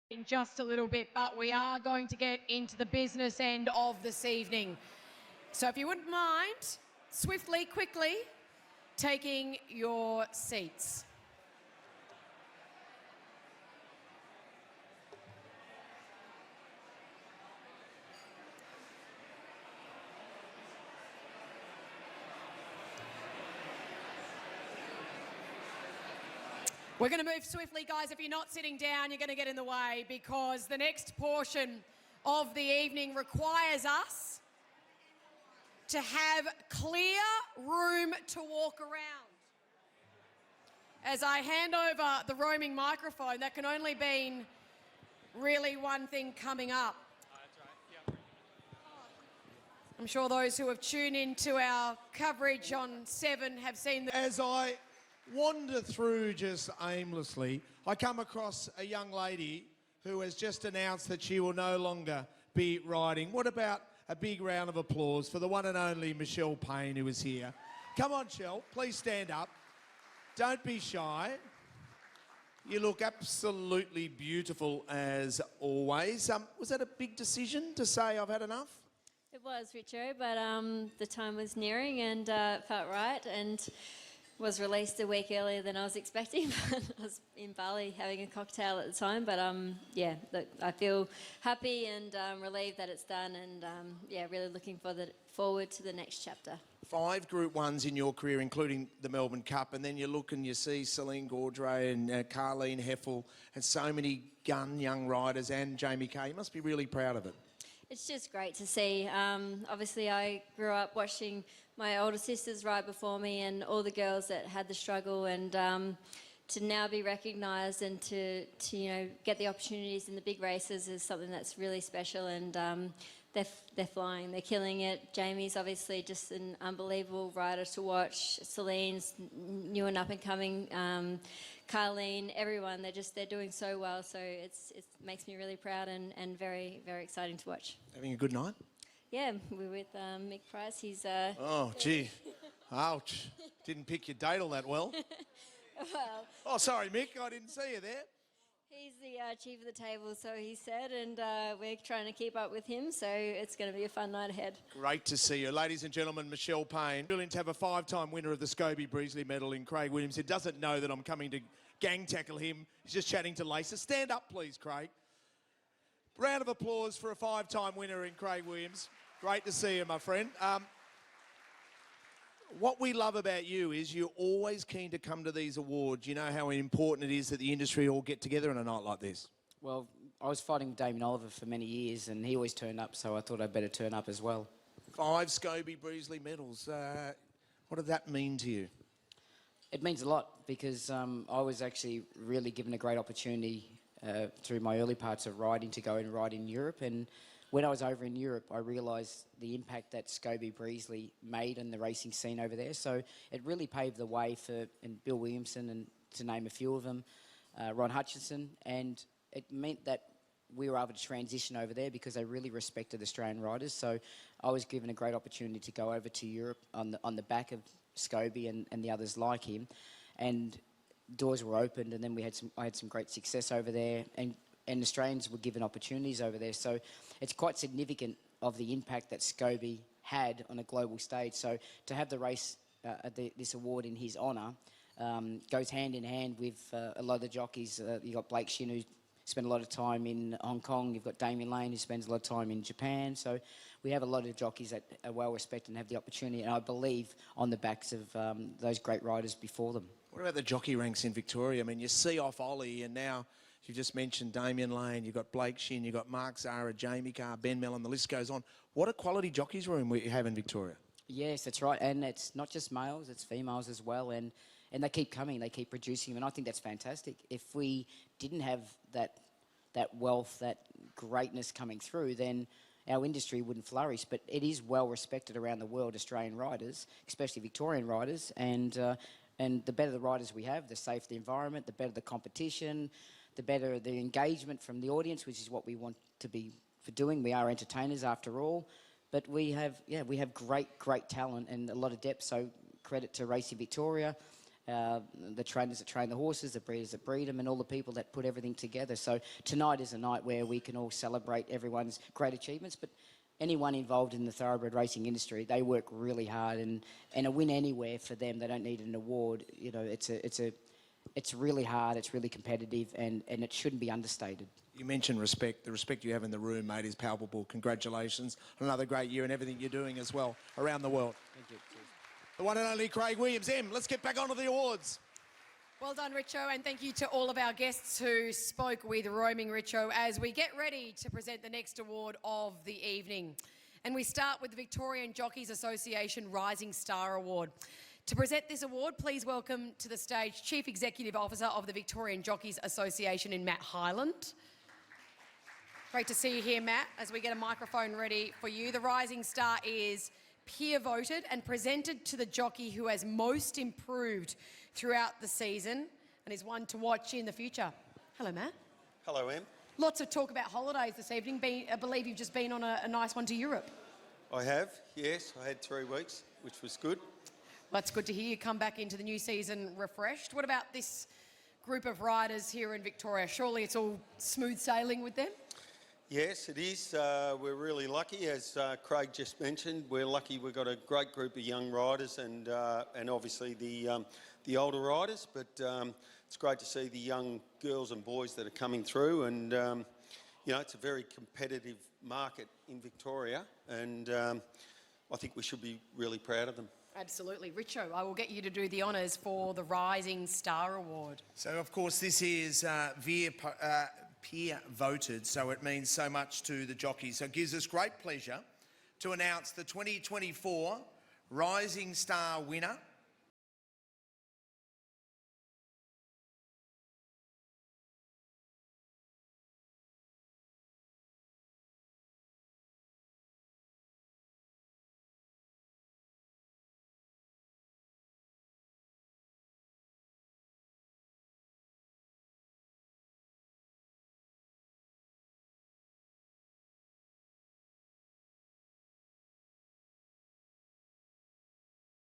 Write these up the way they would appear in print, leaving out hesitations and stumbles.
in just a little bit, but we are going to get into the business end of this evening. So if you wouldn't mind, swiftly, quickly, taking your seats. We're going to move swiftly, guys. If you're not sitting down, you're going to get in the way because the next portion of the evening requires us to have clear room to walk around. As I hand over the roaming microphone, that can only mean really one thing coming up. That's right. Yep. I'm sure those who have tuned into our coverage on 7 have seen the... As I wander through just aimlessly, I come across a young lady who has just announced that she will no longer be riding. What about a big round of applause for the one and only Michelle Payne, who is here. Come on, Shell, please stand up. Don't be shy. You look absolutely beautiful as always. Was that a big decision to say I've had enough? It was, Richo, but the time was nearing and it felt right, and was released a week earlier than I was expecting. I was in Bali having a cocktail at the time, but yeah, look, I feel happy and relieved that it's done, and yeah, really looking forward to the next chapter. 5 Group 1s in your career, including the Melbourne Cup, and then you look and you see Celine Gaudray and Carleen Heffel and so many young riders, and Jamie Kay. You must be really proud of it. It's just great to see. Obviously, I grew up watching my older sisters ride before me and all the girls that had the struggle, and to now be recognised and to you know, get the opportunities in the big races is something that's really special, and they're flying, they're killing it. Jamie's obviously just an unbelievable rider to watch. Celine's new and up and coming. Carleen, everyone, they're doing so well. So it makes me really proud and very, very exciting to watch. Having a good night? Yeah, we're with Mick Price. He's Oh, gee. Ouch. Didn't pick your date all that well. well, Oh, sorry, Mick. I didn't see you there. he's the chief of the table, so he said, and we're trying to keep up with him, so it's going to be a fun night ahead. Great to see you. Ladies and gentlemen, Michelle Payne. Brilliant to have a 5-time winner of the Scobie Breasley Medal in Craig Williams. He doesn't know that I'm coming to gang tackle him. He's just chatting to Lisa. Stand up, please, Craig. Round of applause for a 5-time winner in Craig Williams. Great to see you, my friend. What we love about you is you're always keen to come to these awards. You know how important it is that the industry all get together on a night like this. Well, I was fighting with Damien Oliver for many years, and he always turned up, so I thought I'd better turn up as well. 5 Scobie Breasley medals. What did that mean to you? It means a lot because I was actually really given a great opportunity through my early parts of riding to go and ride in Europe, and when I was over in Europe, I realised the impact that Scobie Breasley made in the racing scene over there. So it really paved the way for Bill Williamson, and to name a few of them, Ron Hutchinson, and it meant that we were able to transition over there because they really respected Australian riders. So I was given a great opportunity to go over to Europe on the back of Scobie and the others like him, and doors were opened, and then I had some great success over there, and Australians were given opportunities over there. So it's quite significant of the impact that Scobie had on a global stage. So to have the race, this award in his honour, goes hand in hand with a lot of the jockeys. You've got Blake Shinn, who spent a lot of time in Hong Kong. You've got Damian Lane, who spends a lot of time in Japan. So we have a lot of jockeys that are well respected and have the opportunity, and I believe on the backs of those great riders before them. What about the jockey ranks in Victoria? I mean, you see off Ollie, and now you just mentioned Damian Lane, you've got Blake Shinn, you've got Mark Zara, Jamie Carr, Ben Mellon, the list goes on. What a quality jockeys room we have in Victoria. Yes, that's right. And it's not just males, it's females as well. And they keep coming, they keep producing them. And I think that's fantastic. If we didn't have that wealth, that greatness coming through, then our industry wouldn't flourish. But it is well respected around the world, Australian riders, especially Victorian riders. And the better the riders we have, the safer the environment, the better the competition, the better the engagement from the audience, which is what we want to be for doing. We are entertainers after all, but we have great talent and a lot of depth. So credit to Racing Victoria, the trainers that train the horses, the breeders that breed them, and all the people that put everything together. So tonight is a night where we can all celebrate everyone's great achievements, but anyone involved in the thoroughbred racing industry, they work really hard, and a win anywhere for them, they don't need an award. You know, it's really hard, it's really competitive, and it shouldn't be understated. You mentioned respect. The respect you have in the room, mate, is palpable. Congratulations on another great year and everything you're doing as well around the world. Thank you. Cheers. The one and only Craig Williams. Let's get back onto the awards. Well done, Richo, and thank you to all of our guests who spoke with Roaming Richo as we get ready to present the next award of the evening. And we start with the Victorian Jockeys Association Rising Star Award. To present this award, please welcome to the stage Chief Executive Officer of the Victorian Jockeys Association in Matt Hyland. Great to see you here, Matt, as we get a microphone ready for you. The Rising Star is peer voted and presented to the jockey who has most improved throughout the season and is one to watch in the future. Hello, Matt. Hello, Em. Lots of talk about holidays this evening. I believe you've just been on a nice one to Europe. I have, yes. I had 3 weeks, which was good. That's good to hear you come back into the new season refreshed. What about this group of riders here in Victoria? Surely it's all smooth sailing with them? Yes, it is. We're really lucky, as Craig just mentioned. We're lucky we've got a great group of young riders and obviously the older riders. But it's great to see the young girls and boys that are coming through. And you know, it's a very competitive market in Victoria, and I think we should be really proud of them. Absolutely. Richo, I will get you to do the honours for the Rising Star Award. So, of course, this is peer voted, so it means so much to the jockeys. So it gives us great pleasure to announce the 2024 Rising Star winner.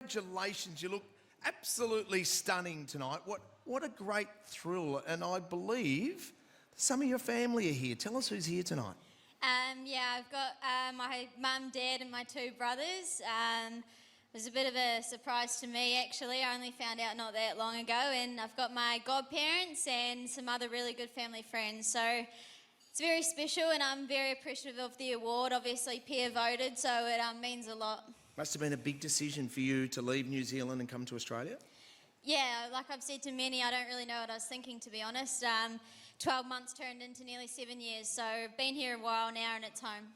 Congratulations, you look absolutely stunning tonight. What a great thrill, and I believe some of your family are here. Tell us who's here tonight. Yeah, I've got my mum, dad and my 2 brothers. It was a bit of a surprise to me, actually. I only found out not that long ago, and I've got my godparents and some other really good family friends. So it's very special, and I'm very appreciative of the award. Obviously peer voted, so it means a lot. Must have been a big decision for you to leave New Zealand and come to Australia? Yeah, like I've said to many, I don't really know what I was thinking, to be honest. 12 months turned into nearly 7 years, so I've been here a while now and it's home.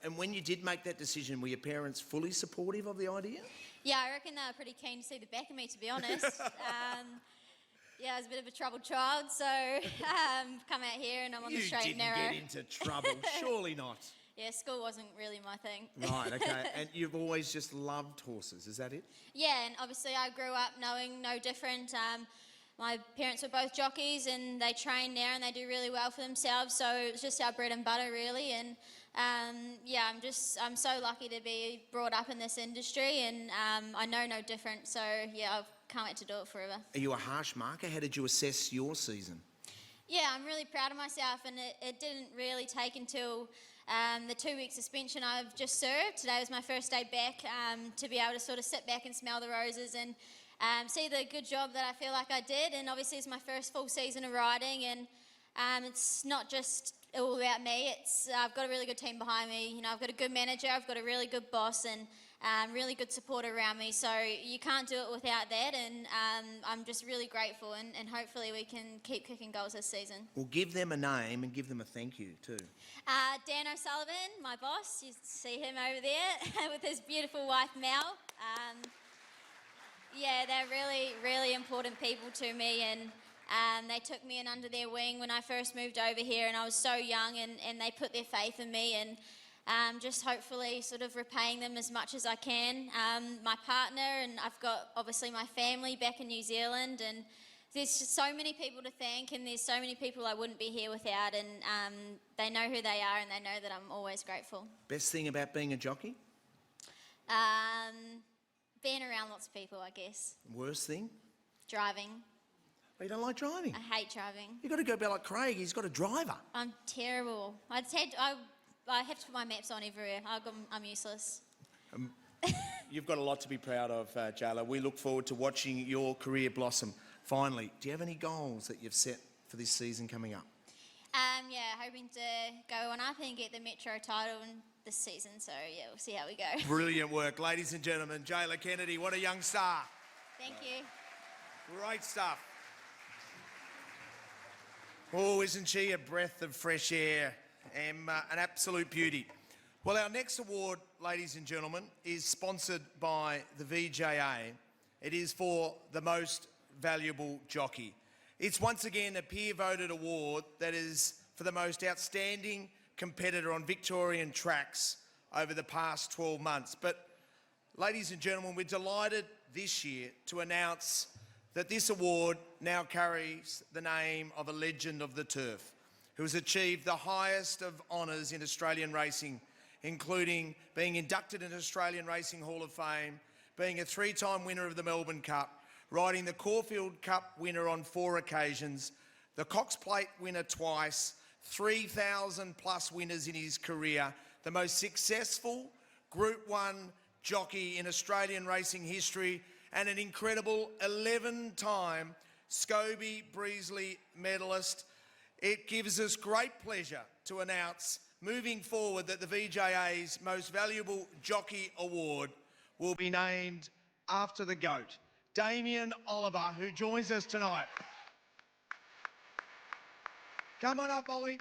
And when you did make that decision, were your parents fully supportive of the idea? Yeah, I reckon they were pretty keen to see the back of me, to be honest. Yeah, I was a bit of a troubled child, so come out here and I'm on the straight and narrow. You didn't get into trouble, surely not. Yeah, school wasn't really my thing. Right, okay. And you've always just loved horses, is that it? Yeah, and obviously I grew up knowing no different. My parents were both jockeys and they train now and they do really well for themselves, so it was just our bread and butter really. And yeah, I'm so lucky to be brought up in this industry, and I know no different, so yeah, I can't wait to do it forever. Are you a harsh marker? How did you assess your season? Yeah, I'm really proud of myself, and it didn't really take until the 2-week suspension I've just served. Today was my first day back, to be able to sort of sit back and smell the roses and see the good job that I feel like I did. And obviously it's my first full season of riding, and it's not just all about me. I've got a really good team behind me. You know, I've got a good manager, I've got a really good boss, and really good support around me. So you can't do it without that, and I'm just really grateful, and hopefully we can keep kicking goals this season. Well, give them a name and give them a thank you too. Dan O'Sullivan, my boss, you see him over there with his beautiful wife Mel. Yeah, they're really, really important people to me, and they took me in under their wing when I first moved over here, and I was so young, and they put their faith in me, and just hopefully sort of repaying them as much as I can. My partner, and I've got obviously my family back in New Zealand, and there's just so many people to thank, and there's so many people I wouldn't be here without, and they know who they are, and they know that I'm always grateful. Best thing about being a jockey? Being around lots of people, I guess. Worst thing? Driving. Oh, you don't like driving? I hate driving. You've got to go about like Craig. He's got a driver. I'm terrible. I have to put my maps on everywhere. I'm useless. You've got a lot to be proud of, Jayla. We look forward to watching your career blossom. Finally, do you have any goals that you've set for this season coming up? Yeah, hoping to go on up and get the Metro title this season. So yeah, we'll see how we go. Brilliant work. Ladies and gentlemen, Jayla Kennedy, what a young star. Thank you. Great stuff. Oh, isn't she a breath of fresh air? An absolute beauty. Well, our next award, ladies and gentlemen, is sponsored by the VJA. It is for the most valuable jockey. It's once again a peer-voted award that is for the most outstanding competitor on Victorian tracks over the past 12 months. But, ladies and gentlemen, we're delighted this year to announce that this award now carries the name of a legend of the turf who has achieved the highest of honours in Australian racing, including being inducted into Australian Racing Hall of Fame, being a 3-time winner of the Melbourne Cup, riding the Caulfield Cup winner on 4 occasions, the Cox Plate winner twice, 3,000 plus winners in his career, the most successful Group 1 jockey in Australian racing history, and an incredible 11-time Scobie Breasley medalist. It gives us great pleasure to announce moving forward that the VJA's Most Valuable Jockey Award will be named after the GOAT, Damian Oliver, who joins us tonight. Come on up, Ollie.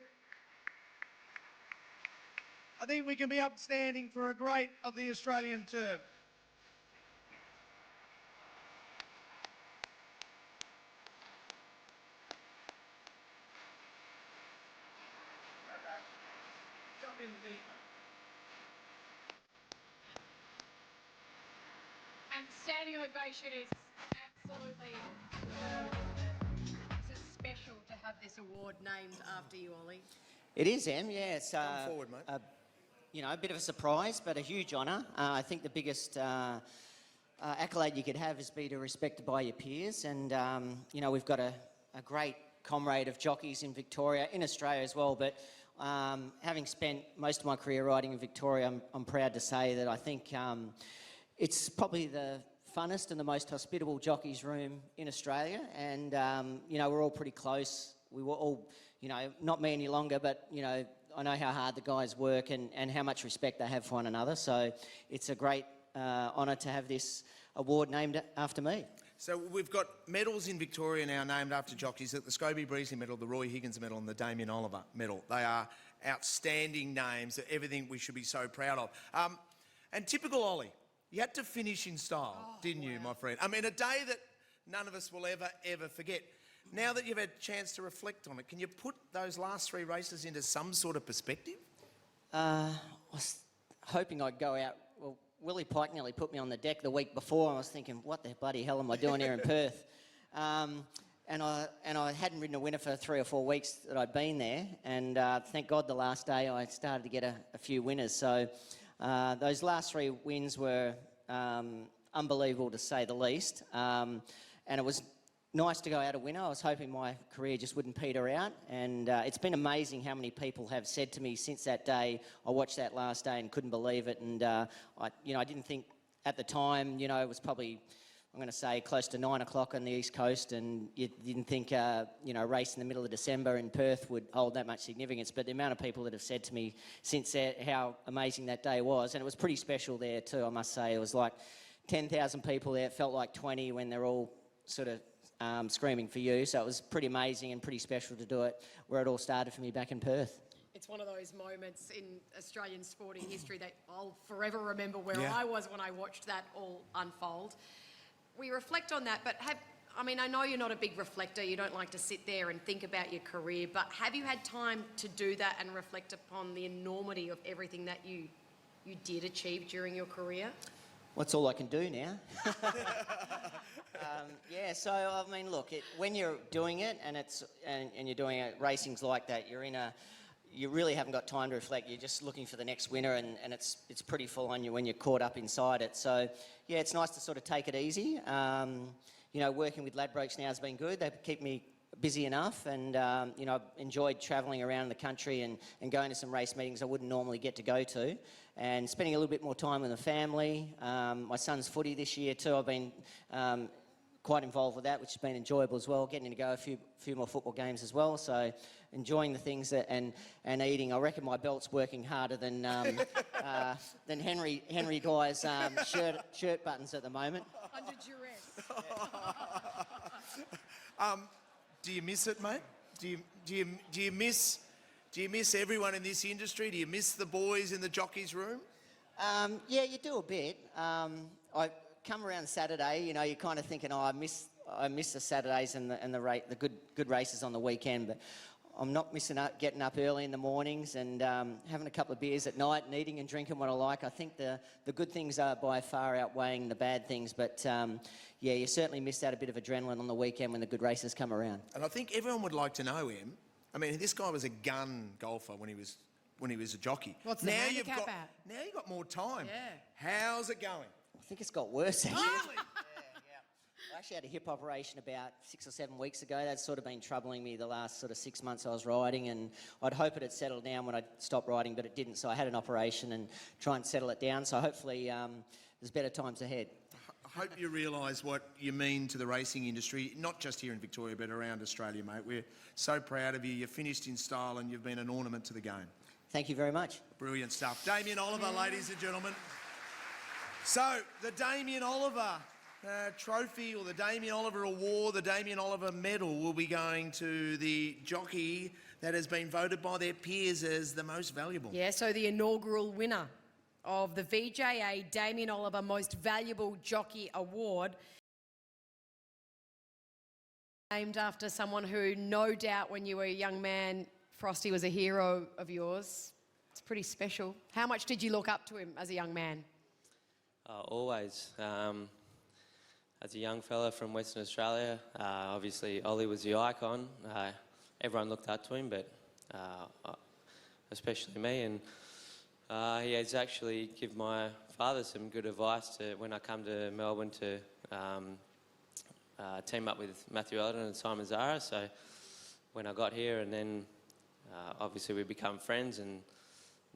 I think we can be upstanding for a great of the Australian turf. Jump in the deep. And standing ovation is absolutely it's special to have this award named after you, Ollie. It is, Em. Yeah, it's Come forward, mate. a bit of a surprise, but a huge honour. I think the biggest accolade you could have is be respected by your peers, and we've got a great comrade of jockeys in Victoria, in Australia as well. But having spent most of my career riding in Victoria, I'm proud to say that I think it's probably the funnest and the most hospitable jockeys room in Australia, and we're all pretty close. We were all, not me any longer, but I know how hard the guys work and how much respect they have for one another. So it's a great honour to have this award named after me. So we've got medals in Victoria now named after jockeys, the Scobie Breasley Medal, the Roy Higgins Medal and the Damian Oliver Medal. They are outstanding names, everything we should be so proud of. And typical Ollie, you had to finish in style, didn't you, my friend? I mean, a day that none of us will ever forget. Now that you've had a chance to reflect on it, can you put those last 3 races into some sort of perspective? I was hoping I'd go out. Well, Willie Pike nearly put me on the deck the week before. I was thinking, what the bloody hell am I doing here in Perth? And I hadn't ridden a winner for 3 or 4 weeks that I'd been there. And thank God the last day I started to get a few winners. So those last 3 wins were unbelievable to say the least. And it was nice to go out a winner. I was hoping my career just wouldn't peter out, and it's been amazing how many people have said to me since that day. I watched that last day and couldn't believe it, and I didn't think at the time, it was probably, I'm going to say, close to 9 o'clock on the East Coast, and you didn't think, a race in the middle of December in Perth would hold that much significance. But the amount of people that have said to me since that how amazing that day was, and it was pretty special there too, I must say. It was like 10,000 people there. It felt like 20 when they're all sort of screaming for you. So it was pretty amazing and pretty special to do it where it all started for me back in Perth. It's one of those moments in Australian sporting history that I'll forever remember where Yeah. I was when I watched that all unfold. We reflect on that, but I know you're not a big reflector, you don't like to sit there and think about your career, but have you had time to do that and reflect upon the enormity of everything that you did achieve during your career? What's all I can do now? So look, when you're doing it and you're doing it, racing's like that. You really haven't got time to reflect. You're just looking for the next winner, and it's pretty full on you when you're caught up inside it. So yeah, it's nice to sort of take it easy. working with Ladbrokes now has been good. They keep me busy enough, and I've enjoyed travelling around the country and going to some race meetings I wouldn't normally get to go to, and spending a little bit more time with the family. My son's footy this year too. I've been quite involved with that, which has been enjoyable as well. Getting to go a few more football games as well. So enjoying the things and eating. I reckon my belt's working harder than Henry Guy's shirt buttons at the moment. Under duress. Do you miss it, mate? Do you miss everyone in this industry? Do you miss the boys in the jockeys room? Yeah, you do a bit. I come around Saturday, you're kind of thinking, I miss the Saturdays and the good races on the weekend, but I'm not missing getting up early in the mornings and having a couple of beers at night and eating and drinking what I like. I think the good things are by far outweighing the bad things, but yeah, you certainly miss out a bit of adrenaline on the weekend when the good races come around. And I think everyone would like to know him. I mean, this guy was a gun golfer when he was a jockey. What's the handicap at? Now you've got more time. Yeah. How's it going? I think it's got worse, actually. Really? I actually had a hip operation about 6 or 7 weeks ago. That's sort of been troubling me the last sort of 6 months I was riding, and I'd hope it had settled down when I stopped riding, but it didn't. So I had an operation and try and settle it down. So hopefully there's better times ahead. I hope you realise what you mean to the racing industry, not just here in Victoria, but around Australia, mate. We're so proud of you. You're finished in style and you've been an ornament to the game. Thank you very much. Brilliant stuff. Damian Oliver, ladies and gentlemen. So, the Damian Oliver trophy, or the Damian Oliver Award, the Damian Oliver Medal, will be going to the jockey that has been voted by their peers as the most valuable. Yeah, so the inaugural winner of the VJA Damian Oliver Most Valuable Jockey Award, named after someone who, no doubt, when you were a young man, Frosty was a hero of yours. It's pretty special. How much did you look up to him as a young man? Always. As a young fella from Western Australia, obviously Ollie was the icon. Everyone looked up to him, but especially me. And he has actually given my father some good advice when I come to Melbourne to team up with Metropolitan and Simon Zara. So when I got here, and then obviously we become friends, and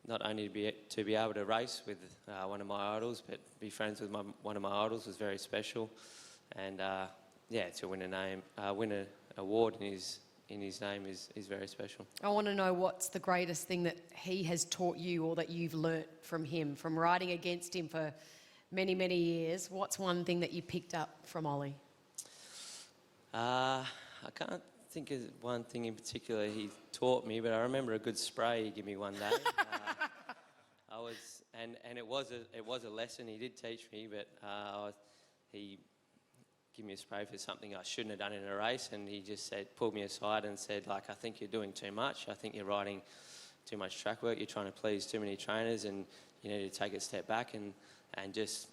not only to be able to race with one of my idols, but be friends with one of my idols was very special. And yeah, to win an award in his name is very special. I want to know what's the greatest thing that he has taught you, or that you've learnt from him, from riding against him for many, many years. What's one thing that you picked up from Ollie? I can't think of one thing in particular he taught me, but I remember a good spray he gave me one day. It was a lesson he did teach me, but he gave me a spray for something I shouldn't have done in a race, and he just pulled me aside and said, like, I think you're doing too much. I think you're riding too much track work. You're trying to please too many trainers, and you need to take a step back and just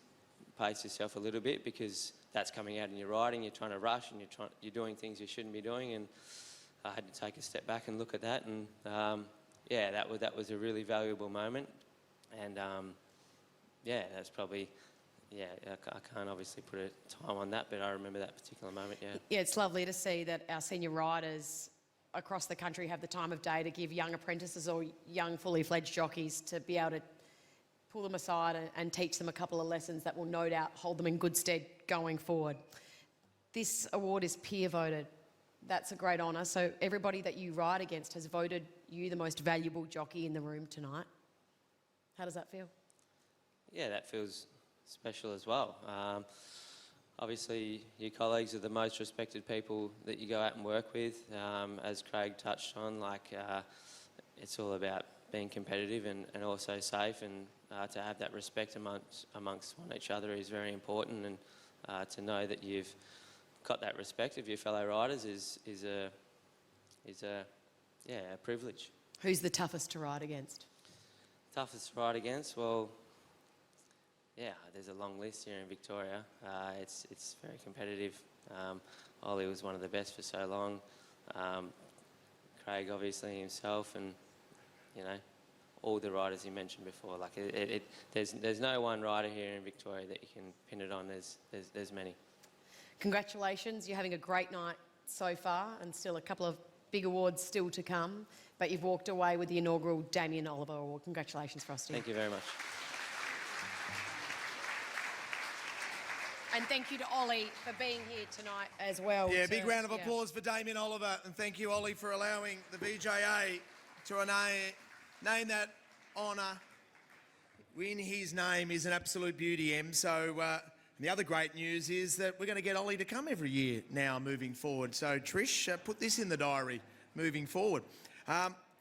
pace yourself a little bit, because that's coming out in your riding. You're trying to rush, and you're doing things you shouldn't be doing. And I had to take a step back and look at that, and yeah, that was a really valuable moment. And yeah, that's probably, yeah, I can't obviously put a time on that, but I remember that particular moment. Yeah. Yeah, it's lovely to see that our senior riders across the country have the time of day to give young apprentices or young fully fledged jockeys to be able to pull them aside and teach them a couple of lessons that will no doubt hold them in good stead going forward. This award is peer voted. That's a great honour. So everybody that you ride against has voted you the most valuable jockey in the room tonight. How does that feel? Yeah, that feels special as well. Obviously, your colleagues are the most respected people that you go out and work with. As Craig touched on, it's all about being competitive and also safe, and to have that respect amongst each other is very important, and to know that you've got that respect of your fellow riders is a privilege. Who's the toughest to ride against? Toughest to ride against? Well, yeah, there's a long list here in Victoria. It's very competitive. Ollie was one of the best for so long. Craig, obviously, himself, and all the riders you mentioned before. There's no one rider here in Victoria that you can pin it on. There's many. Congratulations, you're having a great night so far and still a couple of big awards still to come, but you've walked away with the inaugural Damian Oliver Award. Congratulations, Frosty. Thank you very much. And thank you to Ollie for being here tonight as well. Yeah, big round of applause for Damian Oliver, and thank you, Ollie, for allowing the VJA to name that honour in his name is an absolute beauty, Em. So the other great news is that we're going to get Ollie to come every year now moving forward. So Trish, put this in the diary moving forward.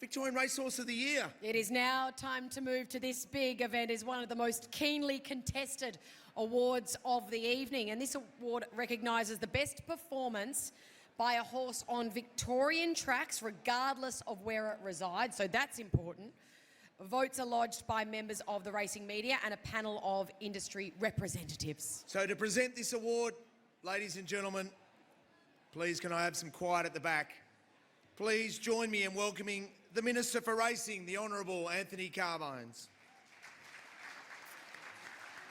Victorian Racehorse of the Year. It is now time to move to this big event. It's one of the most keenly contested awards of the evening, and this award recognises the best performance by a horse on Victorian tracks regardless of where it resides, so that's important. Votes are lodged by members of the racing media and a panel of industry representatives. So to present this award, ladies and gentlemen, please can I have some quiet at the back? Please join me in welcoming the Minister for Racing, the Honourable Anthony Carbines.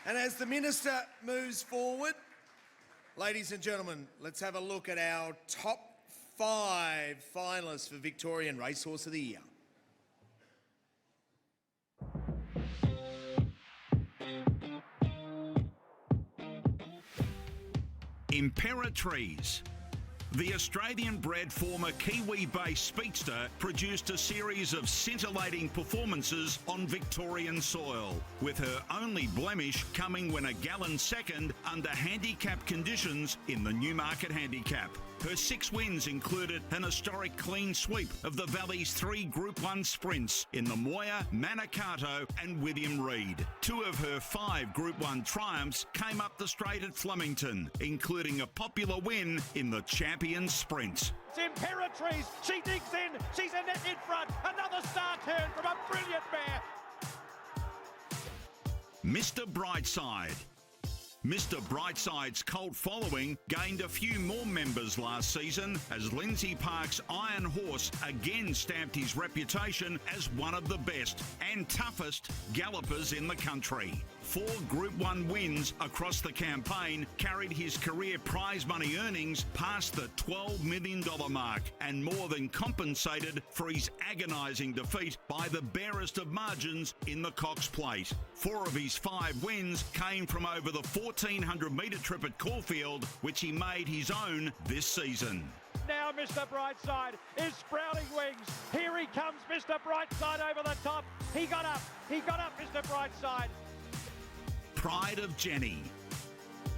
And as the Minister moves forward, ladies and gentlemen, let's have a look at our top 5 finalists for Victorian Racehorse of the Year. Imperatrice. The Australian-bred former Kiwi-based speedster produced a series of scintillating performances on Victorian soil, with her only blemish coming when a gallant second under handicap conditions in the Newmarket Handicap. Her 6 wins included an historic clean sweep of the Valley's 3 Group 1 sprints in the Moir, Manicato and William Reid. 2 of her 5 Group 1 triumphs came up the straight at Flemington, including a popular win in the Champions Sprint. It's Imperatrice, she digs in, she's a net in front, another star turn from a brilliant mare. Mr. Brightside. Mr. Brightside's cult following gained a few more members last season as Lindsay Park's Iron Horse again stamped his reputation as one of the best and toughest gallopers in the country. 4 Group 1 wins across the campaign carried his career prize money earnings past the $12 million mark and more than compensated for his agonising defeat by the barest of margins in the Cox Plate. 4 of his 5 wins came from over the 1,400 metre trip at Caulfield, which he made his own this season. Now Mr. Brightside is sprouting wings. Here he comes, Mr. Brightside over the top. He got up, Mr. Brightside. Pride of Jenny.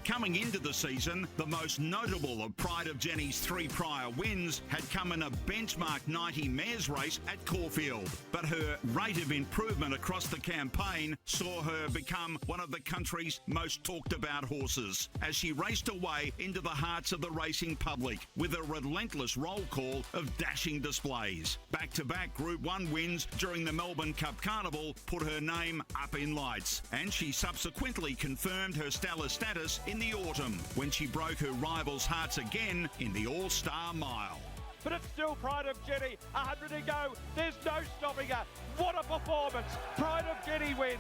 Coming into the season, the most notable of Pride of Jenny's 3 prior wins had come in a benchmark 90 mares race at Caulfield. But her rate of improvement across the campaign saw her become one of the country's most talked about horses as she raced away into the hearts of the racing public with a relentless roll call of dashing displays. Back-to-back Group 1 wins during the Melbourne Cup Carnival put her name up in lights, and she subsequently confirmed her stellar status in the autumn when she broke her rivals' hearts again in the All-Star Mile. But it's still Pride of Jenny, 100 to go, there's no stopping her. What a performance, Pride of Jenny wins.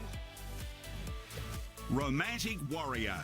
Romantic Warrior.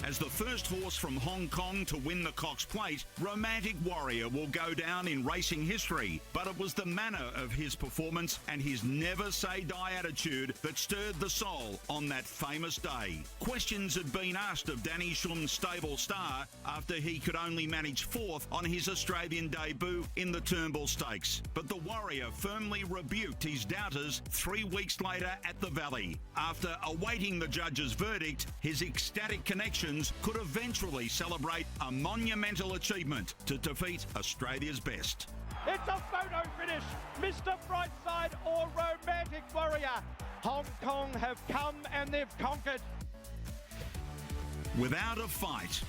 As the first horse from Hong Kong to win the Cox Plate, Romantic Warrior will go down in racing history, but it was the manner of his performance and his never-say-die attitude that stirred the soul on that famous day. Questions had been asked of Danny Shum's stable star after he could only manage 4th on his Australian debut in the Turnbull Stakes, but the Warrior firmly rebuked his doubters 3 weeks later at the Valley. After awaiting the judge's verdict, his ecstatic connection could eventually celebrate a monumental achievement to defeat Australia's best. It's a photo finish, Mr. Brightside or Romantic Warrior. Hong Kong have come and they've conquered. Without a fight,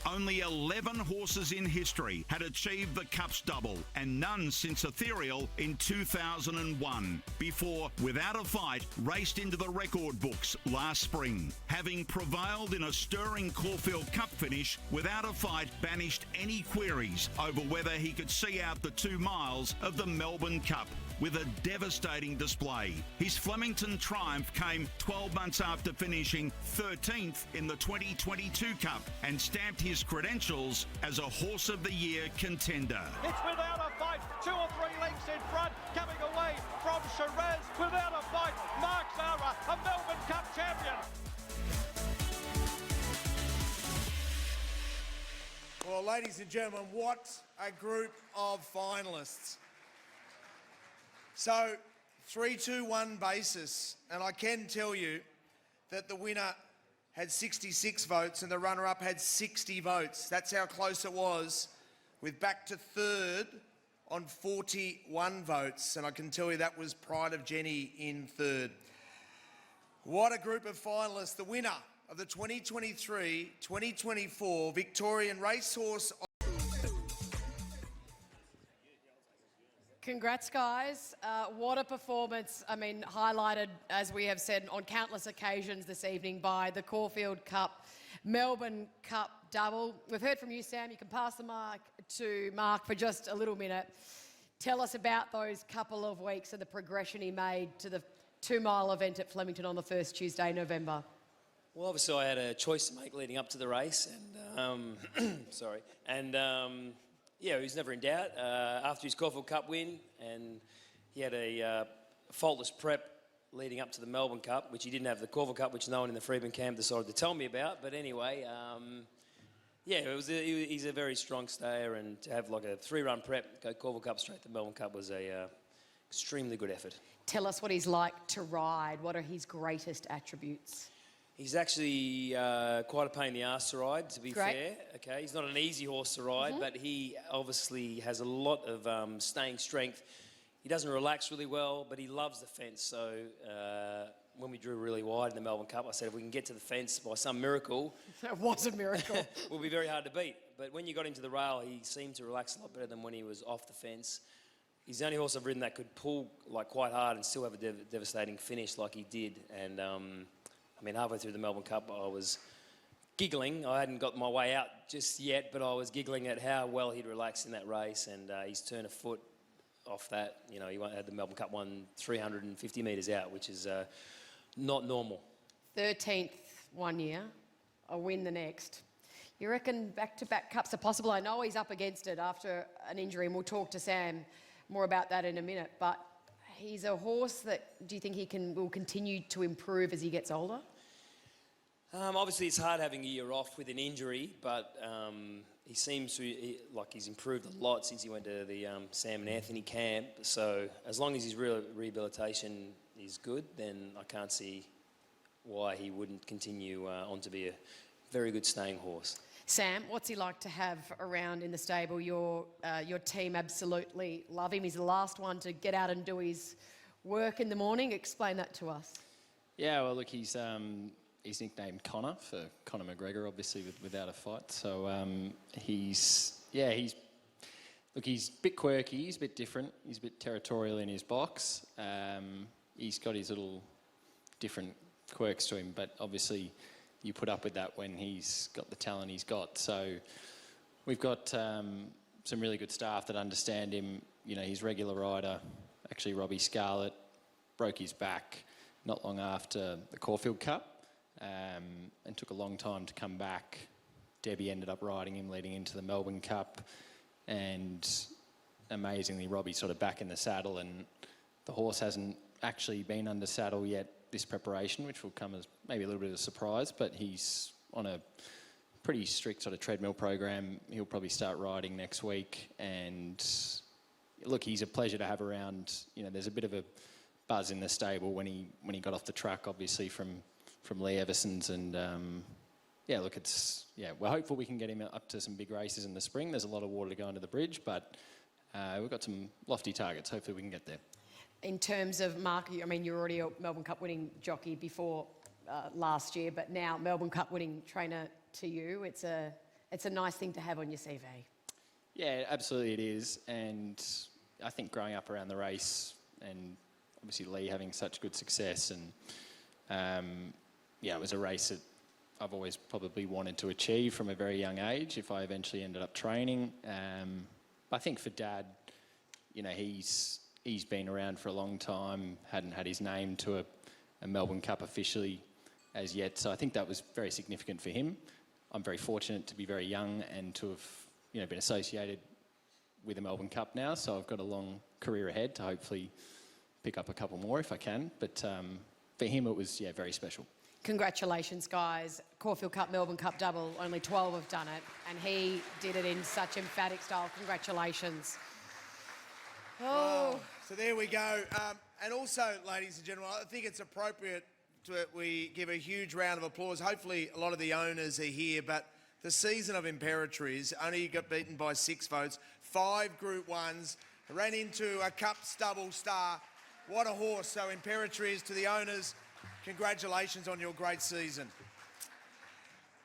only 11 horses in history had achieved the Cups double, and none since Ethereal in 2001, before Without a Fight raced into the record books last spring. Having prevailed in a stirring Caulfield Cup finish, Without a Fight banished any queries over whether he could see out the 2 miles of the Melbourne Cup. with a devastating display. His Flemington triumph came 12 months after finishing 13th in the 2022 Cup and stamped his credentials as a Horse of the Year contender. It's without a fight, 2 or 3 lengths in front, coming away from Shiraz without a fight. Mark Zara, a Melbourne Cup champion. Well, ladies and gentlemen, what a group of finalists. So, 3-2-1 basis, and I can tell you that the winner had 66 votes and the runner-up had 60 votes. That's how close it was, with back to third on 41 votes, and I can tell you that was Pride of Jenny in third. What a group of finalists. The winner of the 2023-2024 Victorian Racehorse. Congrats, guys. What a performance. I mean, highlighted, as we have said, on countless occasions this evening by the Caulfield Cup, Melbourne Cup double. We've heard from you, Sam. You can pass the mic to Mark for just a little minute. Tell us about those couple of weeks and the progression he made to the 2-mile event at Flemington on the first Tuesday, November. Well, obviously I had a choice to make leading up to the race, and yeah, he was never in doubt. After his Caulfield Cup win, and he had a faultless prep leading up to the Melbourne Cup, which he didn't have the Caulfield Cup, which no one in the Freedman camp decided to tell me about. But anyway, yeah, he's a very strong stayer, and to have like a 3-run prep, go Caulfield Cup straight to Melbourne Cup was a extremely good effort. Tell us what he's like to ride. What are his greatest attributes? He's actually quite a pain in the arse to ride, to be fair. Okay, he's not an easy horse to ride, but he obviously has a lot of staying strength. He doesn't relax really well, but he loves the fence. So when we drew really wide in the Melbourne Cup, I said if we can get to the fence by some miracle... It was a miracle. ...will be very hard to beat. But when you got into the rail, he seemed to relax a lot better than when he was off the fence. He's the only horse I've ridden that could pull like quite hard and still have a devastating finish like he did. And I mean, halfway through the Melbourne Cup, I was giggling. I hadn't got my way out just yet, but I was giggling at how well he'd relaxed in that race, and he's turned a foot off that. You know, he had the Melbourne Cup won 350 metres out, which is not normal. 13th one year, a win the next. You reckon back-to-back cups are possible? I know he's up against it after an injury, and we'll talk to Sam more about that in a minute, but he's a horse that, do you think he will continue to improve as he gets older? Obviously, it's hard having a year off with an injury, but he seems like he's improved a lot since he went to the Sam and Anthony camp. So as long as his rehabilitation is good, then I can't see why he wouldn't continue on to be a very good staying horse. Sam, what's he like to have around in the stable? Your team absolutely love him. He's the last one to get out and do his work in the morning. Explain that to us. Yeah, well, look, he's nicknamed Connor for Conor McGregor, obviously without a fight. So he's a bit quirky. He's a bit different. He's a bit territorial in his box. He's got his little different quirks to him, but obviously you put up with that when he's got the talent he's got. So we've got some really good staff that understand him. You know, his regular rider, actually Robbie Scarlett, broke his back not long after the Caulfield Cup and took a long time to come back. Debbie ended up riding him leading into the Melbourne Cup, and amazingly Robbie's sort of back in the saddle, and the horse hasn't actually been under saddle yet this preparation, which will come as maybe a little bit of a surprise, but he's on a pretty strict sort of treadmill program. He'll probably start riding next week, and look, he's a pleasure to have around. You know, there's a bit of a buzz in the stable when he got off the track, obviously from Lee Everson's, and yeah, look, we're hopeful we can get him up to some big races in the spring. There's a lot of water to go under the bridge, but we've got some lofty targets. Hopefully we can get there. In terms of Mark, I mean, you're already a Melbourne Cup winning jockey before last year, but now Melbourne Cup winning trainer to you. It's a nice thing to have on your CV. Yeah, absolutely it is. And I think growing up around the race, and obviously Lee having such good success, and yeah, it was a race that I've always probably wanted to achieve from a very young age if I eventually ended up training. I think for Dad, you know, he's he's been around for a long time, hadn't had his name to a Melbourne Cup officially as yet. So I think that was very significant for him. I'm very fortunate to be very young and to have been associated with the Melbourne Cup now. So I've got a long career ahead to hopefully pick up a couple more if I can. But for him, it was very special. Congratulations, guys. Caulfield Cup, Melbourne Cup double. Only 12 have done it, and he did it in such emphatic style. Congratulations. Oh. So there we go. And also, ladies and gentlemen, I think it's appropriate we give a huge round of applause. Hopefully a lot of the owners are here, but the season of Imperatriz only got beaten by 6 votes. 5 Group 1s, ran into a Cup double star. What a horse. So Imperatriz, to the owners, congratulations on your great season.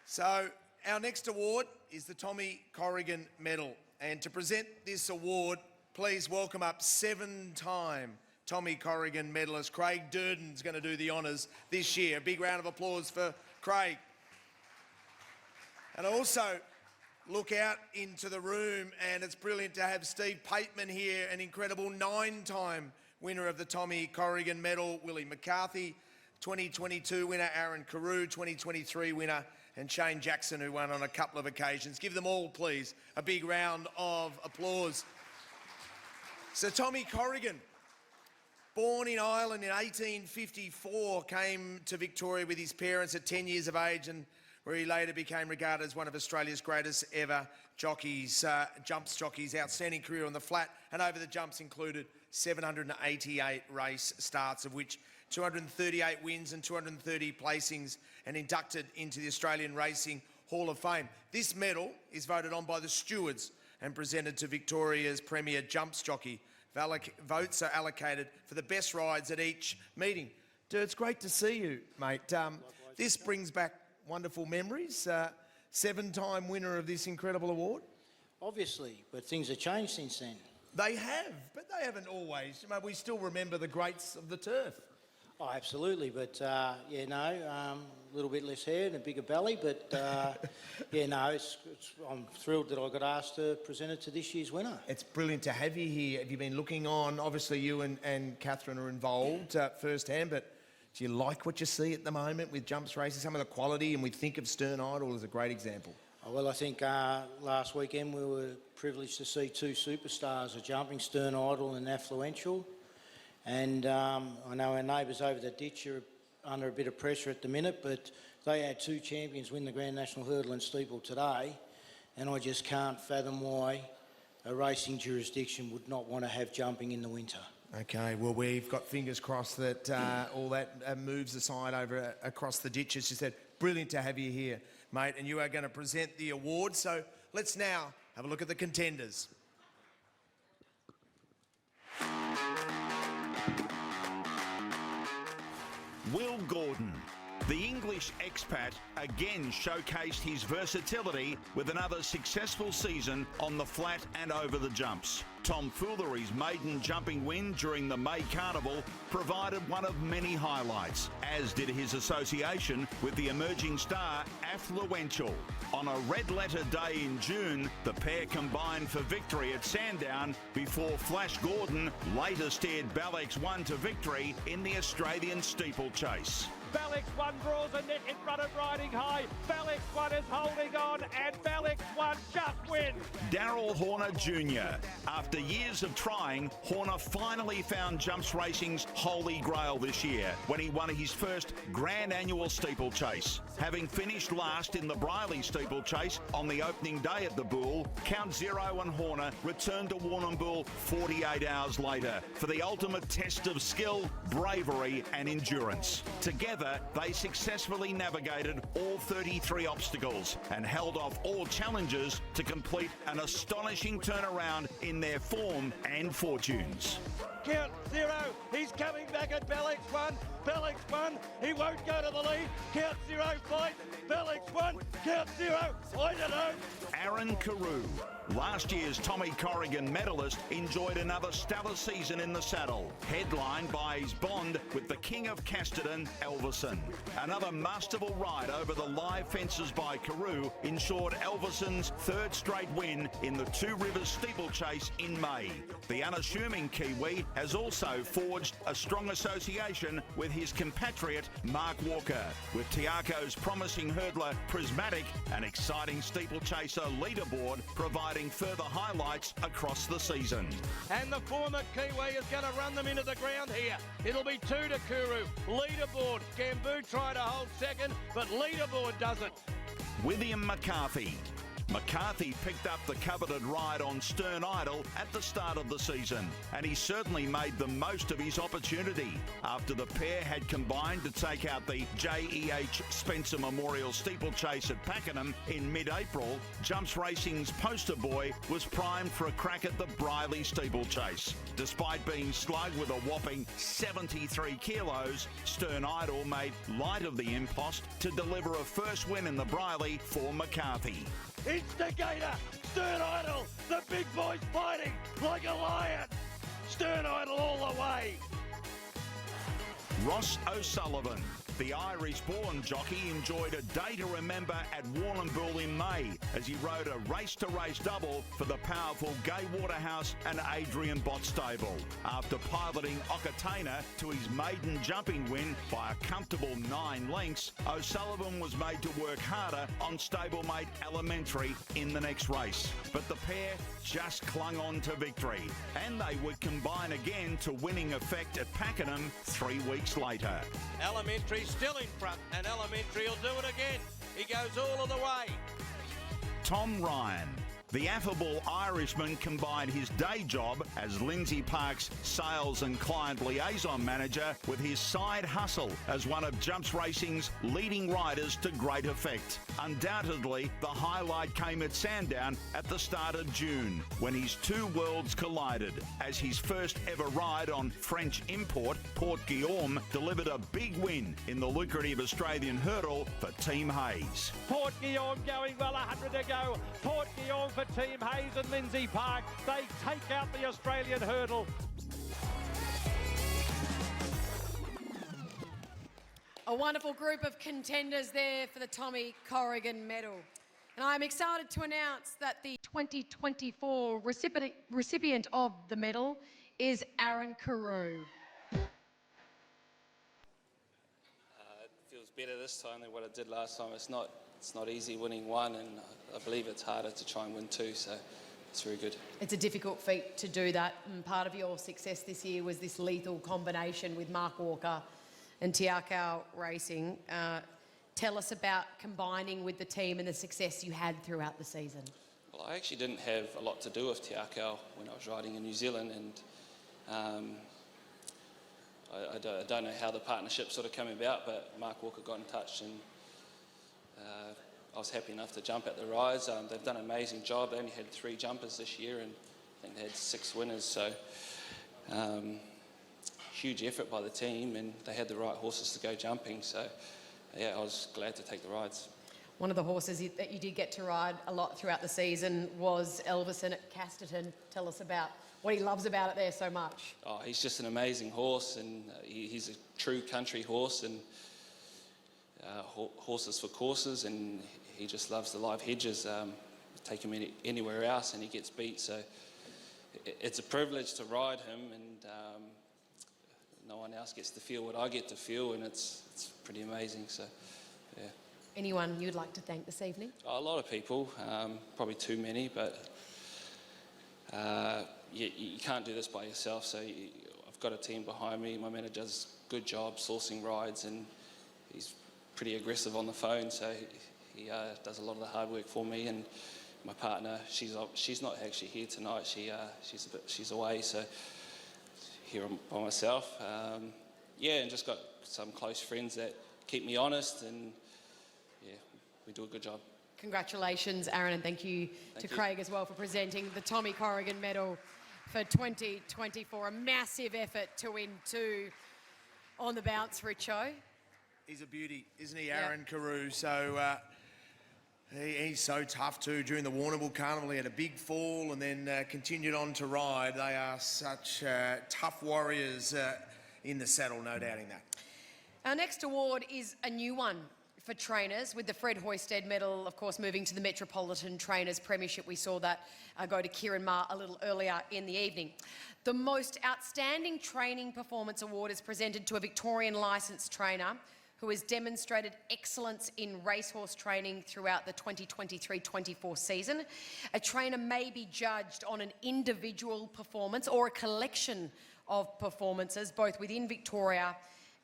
So our next award is the Tommy Corrigan Medal. And to present this award, please welcome up 7-time Tommy Corrigan medalist Craig Durden's going to do the honours this year. A big round of applause for Craig. And also look out into the room, and it's brilliant to have Steve Pateman here, an incredible 9-time winner of the Tommy Corrigan Medal. Willie McCarthy, 2022 winner. Aaron Carew, 2023 winner. And Shane Jackson, who won on a couple of occasions. Give them all, please, a big round of applause. So Tommy Corrigan, born in Ireland in 1854, came to Victoria with his parents at 10 years of age, and where he later became regarded as one of Australia's greatest ever jockeys, jumps jockeys. Outstanding career on the flat and over the jumps included 788 race starts, of which 238 wins and 230 placings, and inducted into the Australian Racing Hall of Fame. This medal is voted on by the Stewards and presented to Victoria's premier jumps jockey. Votes are allocated for the best rides at each meeting. Dude, it's great to see you, mate. This brings back wonderful memories. 7-time winner of this incredible award. Obviously, but things have changed since then. They have, but they haven't always. We still remember the greats of the turf. Oh, absolutely, but a little bit less hair and a bigger belly, but I'm thrilled that I got asked to present it to this year's winner. It's brilliant to have you here. Have you been looking on? Obviously, you and Catherine are involved firsthand, but do you like what you see at the moment with jumps racing? Some of the quality, and we think of Stern Idol as a great example. Oh, well, I think last weekend we were privileged to see 2 superstars of jumping, Stern Idol and Affluential. And I know our neighbours over the ditch are under a bit of pressure at the minute, but they had 2 champions win the Grand National Hurdle and Steeple today, and I just can't fathom why a racing jurisdiction would not want to have jumping in the winter. Okay, well, we've got fingers crossed that all that moves aside over across the ditch. As you said, brilliant to have you here, mate, and you are going to present the award. So let's now have a look at the contenders. Will Gordon. The English expat again showcased his versatility with another successful season on the flat and over the jumps. Tom Foolery's maiden jumping win during the May Carnival provided one of many highlights, as did his association with the emerging star Affluential. On a red-letter day in June, the pair combined for victory at Sandown before Flash Gordon later steered Ballex 1 to victory in the Australian steeplechase. Ballex 1 draws a net in front of Riding High. Ballex 1 is holding on, and Ballex 1 just wins. Darryl Horner Jr. After years of trying, Horner finally found jumps racing's holy grail this year when he won his first grand annual steeplechase. Having finished last in the Briley steeplechase on the opening day at the Bull, Count Zero and Horner returned to Warrnambool 48 hours later for the ultimate test of skill, bravery and endurance. Together, they successfully navigated all 33 obstacles and held off all challenges to complete an astonishing turnaround in their form and fortunes. Count Zero, he's coming back at Ballex 1. Ballex 1, he won't go to the lead. Count Zero fight. Ballex 1, Count Zero, I don't know. Aaron Carew, last year's Tommy Corrigan medalist, enjoyed another stellar season in the saddle, headlined by his bond with the King of Casterton, Elverson. Another masterful ride over the live fences by Carew ensured Elverson's 3rd straight win in the Two Rivers steeplechase in May. The unassuming Kiwi has also forged a strong association with his compatriot Mark Walker, with Tiako's promising hurdler Prismatic and exciting steeplechaser Leaderboard providing further highlights across the season. And the former Kiwi is going to run them into the ground here. It'll be 2 to Kuru. Leaderboard. Gamboo tried to hold second, but Leaderboard doesn't. William McCarthy. McCarthy picked up the coveted ride on Stern Idol at the start of the season, and he certainly made the most of his opportunity. After the pair had combined to take out the JEH Spencer Memorial Steeplechase at Pakenham in mid-April, Jumps Racing's poster boy was primed for a crack at the Breasley Steeplechase. Despite being slugged with a whopping 73 kilos, Stern Idol made light of the impost to deliver a first win in the Breasley for McCarthy. Instigator, Stern Idol, the big boy's fighting like a lion. Stern Idol all the way. Ross O'Sullivan. The Irish-born jockey enjoyed a day to remember at Warrnambool in May as he rode a race-to-race double for the powerful Gay Waterhouse and Adrian Bott stable. After piloting Okatana to his maiden jumping win by a comfortable 9 lengths, O'Sullivan was made to work harder on stablemate Elementary in the next race. But the pair just clung on to victory, and they would combine again to winning effect at Pakenham 3 weeks later. Elementary still in front, and Elementary will do it again. He goes all of the way. Tom Ryan. The affable Irishman combined his day job as Lindsay Park's sales and client liaison manager with his side hustle as one of Jumps Racing's leading riders to great effect. Undoubtedly, the highlight came at Sandown at the start of June, when his two worlds collided, as his first ever ride on French import, Port Guillaume, delivered a big win in the lucrative Australian hurdle for Team Hayes. Port Guillaume going well, 100 to go. Port Guillaume for Team Hayes and Lindsay Park. They take out the Australian hurdle. A wonderful group of contenders there for the Tommy Corrigan Medal. And I'm excited to announce that the 2024 recipient of the medal is Aaron Carew. It feels better this time than what it did last time. It's not easy winning one, and I believe it's harder to try and win two, so it's very good. It's a difficult feat to do that, and part of your success this year was this lethal combination with Mark Walker and Tiako Racing. Tell us about combining with the team and the success you had throughout the season. Well, I actually didn't have a lot to do with Tiako when I was riding in New Zealand, and I don't know how the partnership sort of came about, but Mark Walker got in touch, and I was happy enough to jump at the rides. They've done an amazing job. They only had 3 jumpers this year, and I think they had 6 winners, so huge effort by the team, and they had the right horses to go jumping, so yeah, I was glad to take the rides. One of the horses that you did get to ride a lot throughout the season was Elvison at Casterton. Tell us about what he loves about it there so much. Oh, he's just an amazing horse, and he's a true country horse, and horses for courses, and he just loves the live hedges. Take him anywhere else and he gets beat, so it's a privilege to ride him, and no one else gets to feel what I get to feel, and it's pretty amazing, so yeah. Anyone you'd like to thank this evening? A lot of people, probably too many, but you can't do this by yourself, so I've got a team behind me. My manager does a good job sourcing rides, and he's pretty aggressive on the phone, so he does a lot of the hard work for me. And my partner, she's not actually here tonight. She's away, so here I'm by myself. Yeah, and just got some close friends that keep me honest, and yeah, we do a good job. Congratulations, Aaron, and thank you to Craig as well for presenting the Tommy Corrigan Medal for 2024. A massive effort to win 2 on the bounce, Richo. He's a beauty, isn't he, Aaron Carew? So he's so tough too. During the Warrnambool Carnival, he had a big fall and then continued on to ride. They are such tough warriors in the saddle, no doubting that. Our next award is a new one for trainers, with the Fred Hoysted Medal, of course, moving to the Metropolitan Trainers Premiership. We saw that go to Kieran Ma a little earlier in the evening. The most outstanding training performance award is presented to a Victorian licensed trainer who has demonstrated excellence in racehorse training throughout the 2023-24 season. A trainer may be judged on an individual performance or a collection of performances, both within Victoria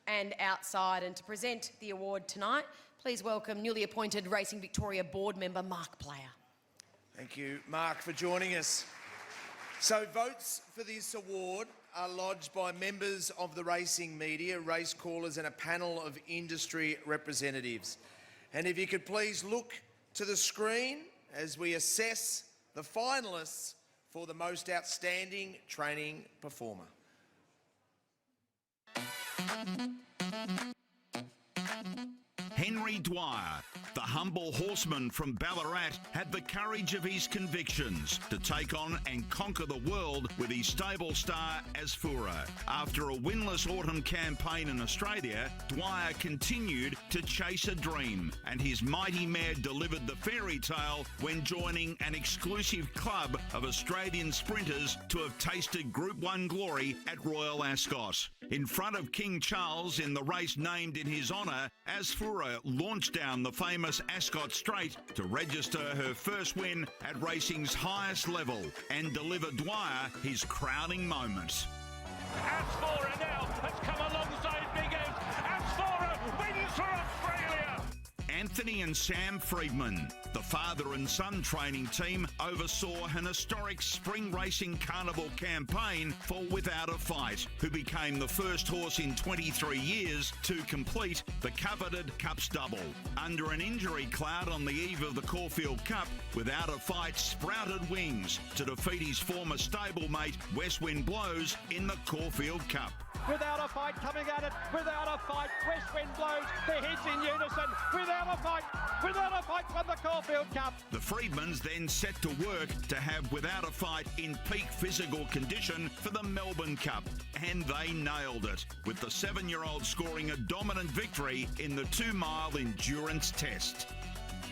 and outside. And to present the award tonight, please welcome newly appointed Racing Victoria board member Mark Player. Thank you, Mark, for joining us. So votes for this award are lodged by members of the racing media, race callers and a panel of industry representatives. And if you could please look to the screen as we assess the finalists for the most outstanding training performer. Henry Dwyer, the humble horseman from Ballarat, had the courage of his convictions to take on and conquer the world with his stable star Asfoora. After a winless autumn campaign in Australia, Dwyer continued to chase a dream, and his mighty mare delivered the fairy tale when joining an exclusive club of Australian sprinters to have tasted Group 1 glory at Royal Ascot. In front of King Charles in the race named in his honour, Asfoora launched down the famous Ascot Straight to register her first win at racing's highest level and deliver Dwyer his crowning moment. Asfoora now has come alongside Big Ed. Asfoora wins for Australia. Anthony and Sam Freedman, the father and son training team, oversaw an historic spring racing carnival campaign for Without a Fight, who became the first horse in 23 years to complete the coveted Cups double. Under an injury cloud on the eve of the Caulfield Cup, Without a Fight sprouted wings to defeat his former stablemate West Wind Blows in the Caulfield Cup. Without a Fight coming at it. Without a Fight. West Wind Blows. The heads in unison. Without a Fight. Without a Fight won the Caulfield Cup. The Freedmans then set to work to have Without a Fight in peak physical condition for the Melbourne Cup. And they nailed it, with the 7-year-old scoring a dominant victory in the 2-mile endurance test.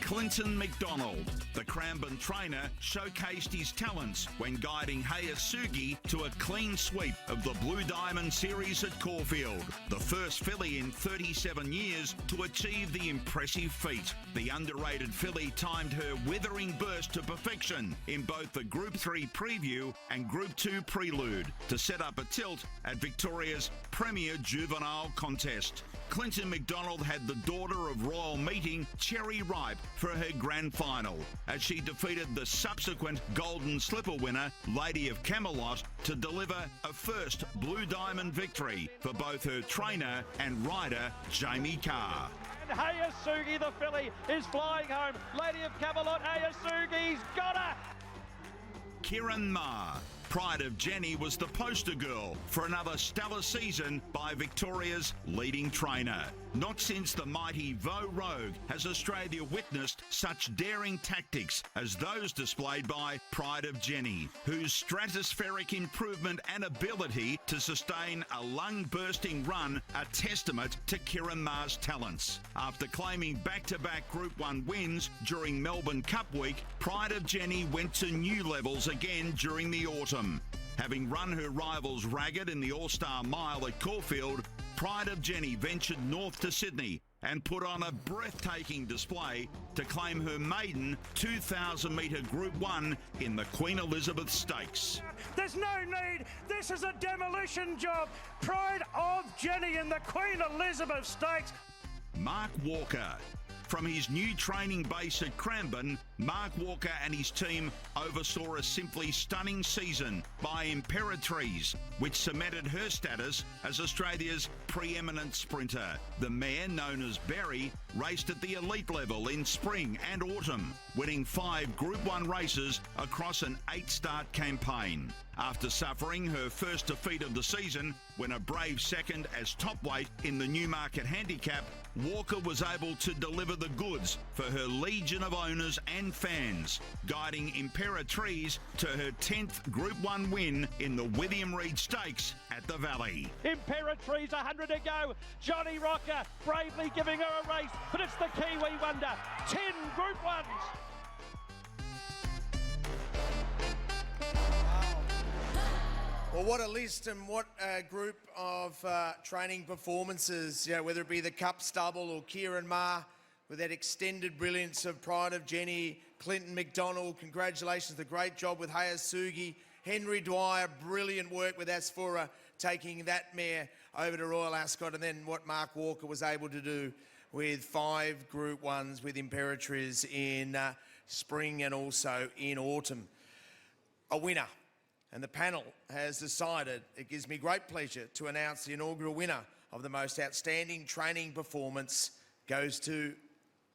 Clinton McDonald, the Cranbourne trainer, showcased his talents when guiding Hayasugi to a clean sweep of the Blue Diamond Series at Caulfield, the first filly in 37 years to achieve the impressive feat. The underrated filly timed her withering burst to perfection in both the Group 3 preview and Group 2 prelude to set up a tilt at Victoria's premier juvenile contest. Clinton McDonald had the daughter of royal meeting, Cherry Ripe, for her grand final, as she defeated the subsequent Golden Slipper winner, Lady of Camelot, to deliver a first Blue Diamond victory for both her trainer and rider, Jamie Carr. And Hayasugi, the filly, is flying home. Lady of Camelot, Hayasugi's got her. Kieran Maher, Pride of Jenny, was the poster girl for another stellar season by Victoria's leading trainer. Not since the mighty Vo Rogue has Australia witnessed such daring tactics as those displayed by Pride of Jenny, whose stratospheric improvement and ability to sustain a lung-bursting run are testament to Kieran Maher's talents. After claiming back-to-back Group 1 wins during Melbourne Cup Week, Pride of Jenny went to new levels again during the autumn. Having run her rivals ragged in the All-Star Mile at Caulfield, Pride of Jenny ventured north to Sydney and put on a breathtaking display to claim her maiden 2,000-metre Group 1 in the Queen Elizabeth Stakes. There's no need. This is a demolition job. Pride of Jenny in the Queen Elizabeth Stakes. Mark Walker. From his new training base at Cranbourne, Mark Walker and his team oversaw a simply stunning season by Imperatrice, which cemented her status as Australia's preeminent sprinter. The mare, known as Berry, raced at the elite level in spring and autumn, winning 5 Group 1 races across an 8-start campaign. After suffering her first defeat of the season when a brave second as top weight in the Newmarket Handicap, Walker was able to deliver the goods for her legion of owners and fans, guiding Imperatrice to her 10th Group 1 win in the William Reid Stakes at the Valley. Imperatrice, 100 to go. Johnny Rocker bravely giving her a race, but it's the Kiwi wonder. 10 Group 1s. Well, what a list and what a group of training performances, whether it be the Cup Stubble or Kieran Ma with that extended brilliance of Pride of Jenny, Clinton McDonald, congratulations, a great job with Hayes Sugi, Henry Dwyer, brilliant work with Asfoora, taking that mare over to Royal Ascot, and then what Mark Walker was able to do with 5 Group 1s with Imperatriz in spring and also in autumn. A winner. And the panel has decided, it gives me great pleasure to announce the inaugural winner of the most outstanding training performance goes to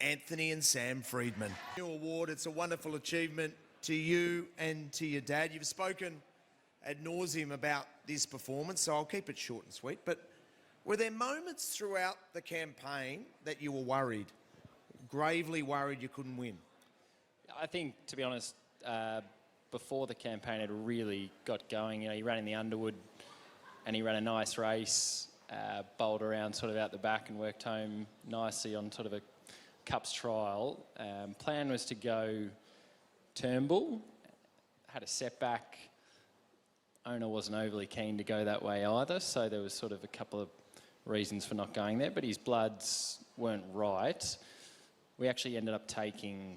Anthony and Sam Freedman. Your award, it's a wonderful achievement to you and to your dad. You've spoken ad nauseum about this performance, so I'll keep it short and sweet. But were there moments throughout the campaign that you were worried, gravely worried you couldn't win? I think, to be honest, before the campaign had really got going, he ran in the Underwood and he ran a nice race, bowled around sort of out the back and worked home nicely on sort of a Cups trial. Plan was to go Turnbull, had a setback. Owner wasn't overly keen to go that way either, so there was sort of a couple of reasons for not going there, but his bloods weren't right. We actually ended up taking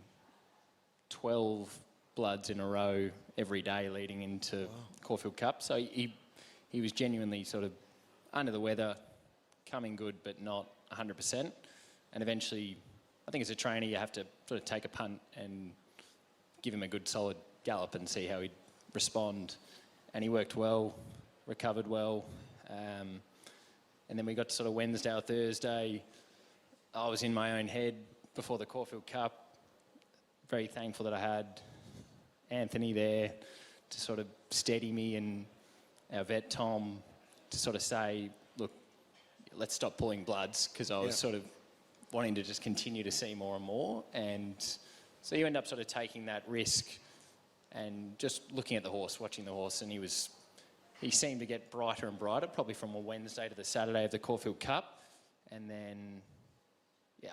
12 bloods in a row every day leading into Caulfield Cup. So he was genuinely sort of under the weather, coming good, but not 100%. And eventually, I think as a trainer, you have to sort of take a punt and give him a good solid gallop and see how he'd respond. And he worked well, recovered well. And then we got to sort of Wednesday or Thursday. I was in my own head before the Caulfield Cup. Very thankful that I had Anthony there to sort of steady me, and our vet Tom to sort of say, look, let's stop pulling bloods, because I was sort of wanting to just continue to see more and more. And so you end up sort of taking that risk and just looking at the horse, watching the horse, and he seemed to get brighter and brighter, probably from a Wednesday to the Saturday of the Caulfield Cup. And then,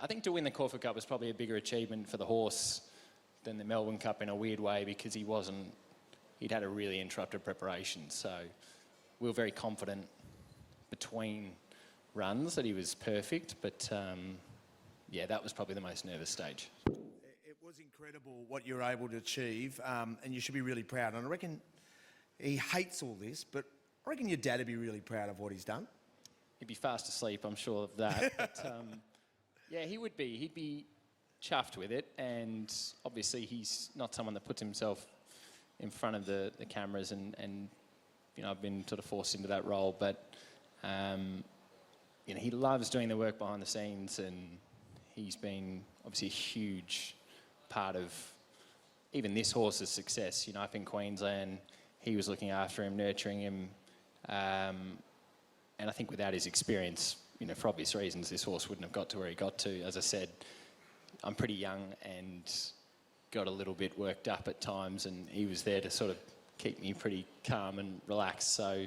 I think to win the Caulfield Cup was probably a bigger achievement for the horse than the Melbourne Cup in a weird way, because he'd had a really interrupted preparation. So we were very confident between runs that he was perfect, but that was probably the most nervous stage. It was incredible what you were able to achieve, and you should be really proud. And I reckon he hates all this, but I reckon your dad would be really proud of what he's done. He'd be fast asleep, I'm sure of that. But he would be. He'd be chuffed with it, and obviously he's not someone that puts himself in front of the cameras, and I've been sort of forced into that role, but he loves doing the work behind the scenes, and he's been obviously a huge part of even this horse's success. Up in Queensland, he was looking after him, nurturing him, and I think without his experience, for obvious reasons, this horse wouldn't have got to where he got to. As I said, I'm pretty young and got a little bit worked up at times, and he was there to sort of keep me pretty calm and relaxed. So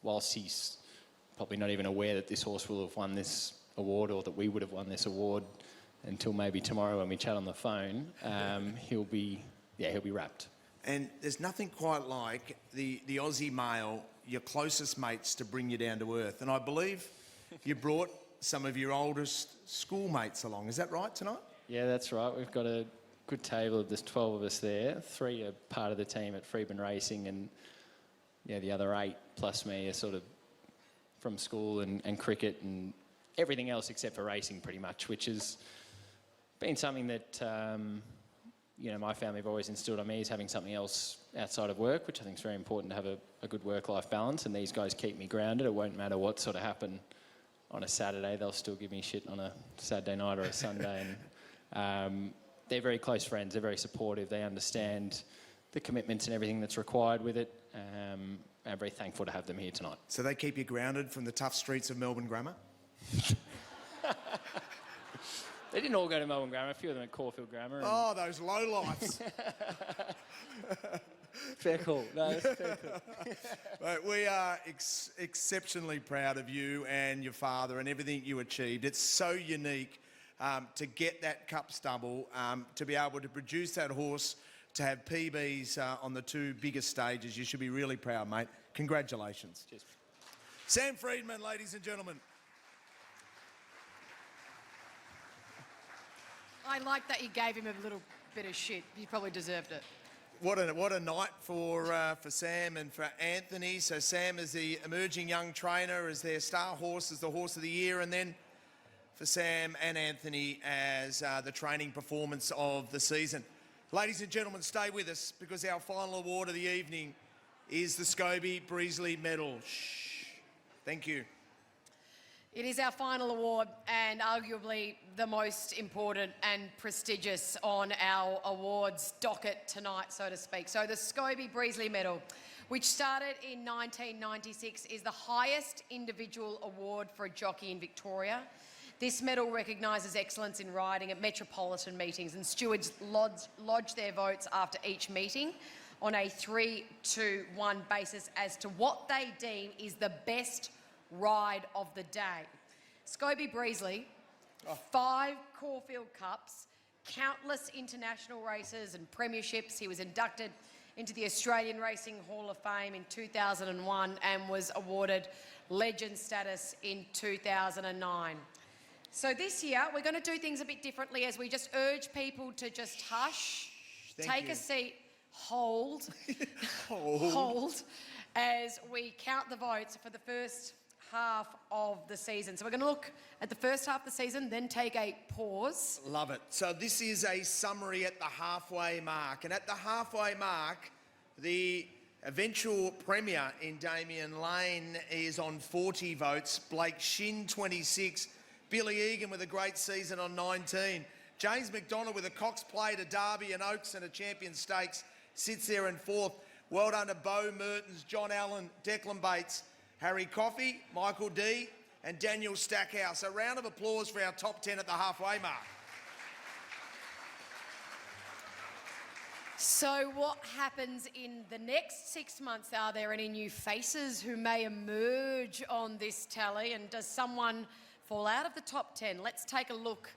whilst he's probably not even aware that this horse will have won this award, or that we would have won this award until maybe tomorrow when we chat on the phone, he'll be wrapped. And there's nothing quite like the Aussie male, your closest mates, to bring you down to earth. And I believe you brought some of your oldest schoolmates along. Is that right tonight? Yeah, that's right. We've got a good table of, there's 12 of us there. 3 are part of the team at Freedman Racing, and the other 8 plus me are sort of from school and cricket and everything else except for racing pretty much, which has been something that my family have always instilled on me, is having something else outside of work, which I think is very important, to have a good work-life balance. And these guys keep me grounded. It won't matter what sort of happen on a Saturday, they'll still give me shit on a Saturday night or a Sunday. And they're very close friends. They're very supportive. They understand the commitments and everything that's required with it. I'm very thankful to have them here tonight. So they keep you grounded from the tough streets of Melbourne Grammar? They didn't all go to Melbourne Grammar. A few of them at Caulfield Grammar. Oh, those lowlifes. Fair call. No, that's fair call. But we are exceptionally proud of you and your father and everything you achieved. It's so unique to get that Cup Stubble, to be able to produce that horse to have PBs on the two biggest stages. You should be really proud, mate. Congratulations. Cheers. Sam Freedman, ladies and gentlemen. I like that you gave him a little bit of shit. He probably deserved it. What a night for Sam and for Anthony. So Sam is the emerging young trainer, as their star horse, as the horse of the year, and then for Sam and Anthony as the training performance of the season. Ladies and gentlemen, stay with us because our final award of the evening is the Scobie Breasley Medal. Shh. Thank you. It is our final award and arguably the most important and prestigious on our awards docket tonight, so to speak. So the Scobie Breasley Medal, which started in 1996, is the highest individual award for a jockey in Victoria. This medal recognises excellence in riding at Metropolitan meetings, and stewards lodge their votes after each meeting on a 3-2-1 basis as to what they deem is the best ride of the day. Scobie Breasley, 5 Caulfield Cups, countless international races and premierships. He was inducted into the Australian Racing Hall of Fame in 2001 and was awarded legend status in 2009. So this year, we're going to do things a bit differently as we just urge people to just hush, take a seat, hold, hold, as we count the votes for the first half of the season. So we're going to look at the first half of the season, then take a pause. Love it. So this is a summary at the halfway mark. And at the halfway mark, the eventual premier in Damian Lane is on 40 votes. Blake Shinn, 26. Billy Egan with a great season on 19. James McDonald with a Cox Plate, a Derby, an Oaks and a Champion Stakes sits there in 4th. Well done to Bo Mertens, John Allen, Declan Bates, Harry Coffey, Michael D and Daniel Stackhouse. A round of applause for our top 10 at the halfway mark. So what happens in the next 6 months? Are there any new faces who may emerge on this tally? And does someone fall out of the top 10? Let's take a look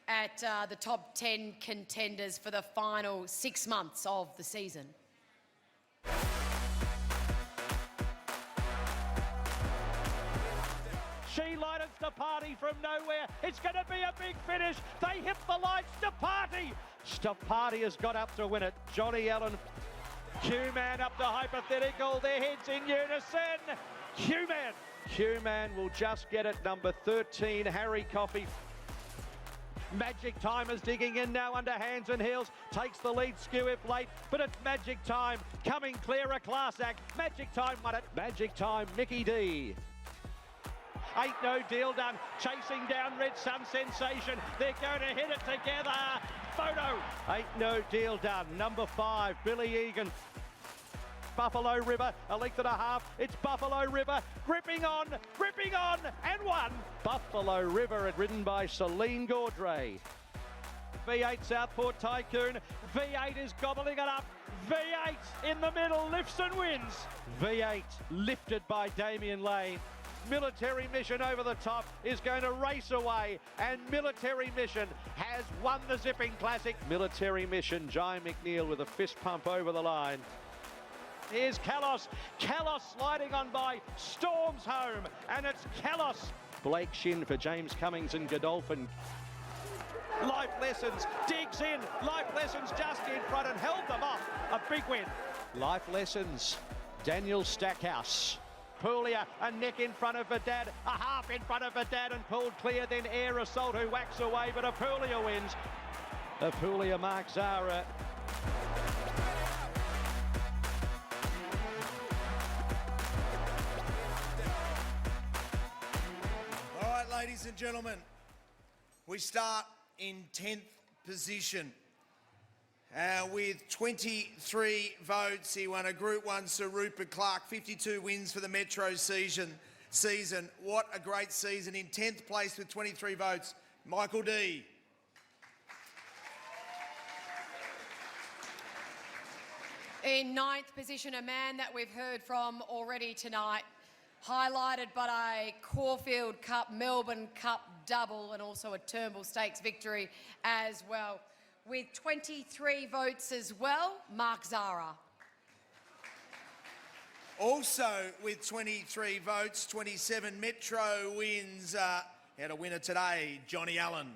at the top 10 contenders for the final 6 months of the season. She lighted Stapati from nowhere. It's going to be a big finish. They hit the lights. Stapati. Stapati has got up to win it. Johnny Allen. Q-Man up to hypothetical. Their heads in unison. Q-Man. Q-Man will just get it. Number 13, Harry Coffey. Magic Time is digging in now under hands and heels. Takes the lead, skew if late, but it's Magic Time. Coming clear, a class act. Magic Time won it. Magic Time, Mickey D. Ain't no deal done. Chasing down Red Sun Sensation. They're going to hit it together. Photo. Ain't no deal done. Number 5, Billy Egan. Buffalo River, a length and a half. It's Buffalo River, gripping on, and won. Buffalo River, ridden by Celine Gaudray. V8 Southport Tycoon. V8 is gobbling it up. V8 in the middle, lifts and wins. V8 lifted by Damian Lane. Military Mission over the top is going to race away, and Military Mission has won the Zipping Classic. Military Mission, Jai McNeil with a fist pump over the line. Here's Kalos. Kalos sliding on by, storms home, and it's Kalos. Blake Shinn for James Cummings and Godolphin. Life Lessons digs in. Life Lessons just in front and held them off. A big win. Life Lessons, Daniel Stackhouse. Puglia, a neck in front of Verdad, a half in front of Verdad and pulled clear, then Air Assault who whacks away, but Apulia wins. Apulia Mark Zara. All right, ladies and gentlemen, we start in 10th position. With 23 votes, he won a Group 1 Sir Rupert Clark, 52 wins for the Metro season. What a great season. In 10th place with 23 votes, Michael D. In 9th position, a man that we've heard from already tonight, highlighted by a Caulfield Cup, Melbourne Cup double, and also a Turnbull Stakes victory as well. With 23 votes as well, Mark Zara. Also with 23 votes, 27 Metro wins. Had a winner today, Johnny Allen.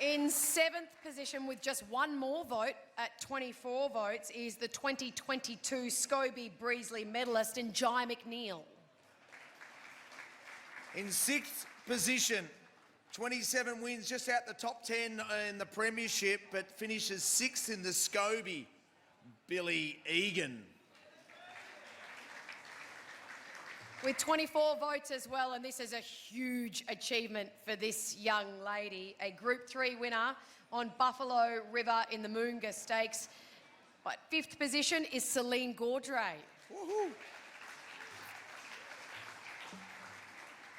In 7th position with just one more vote at 24 votes is the 2022 Scobie Breasley medalist in Jai McNeil. In 6th position, 27 wins, just out the top 10 in the Premiership, but finishes 6th in the Scobie, Billy Egan. With 24 votes as well, and this is a huge achievement for this young lady. A Group 3 winner on Buffalo River in the Moonga Stakes. But 5th position is Celine Gaudray. Woohoo!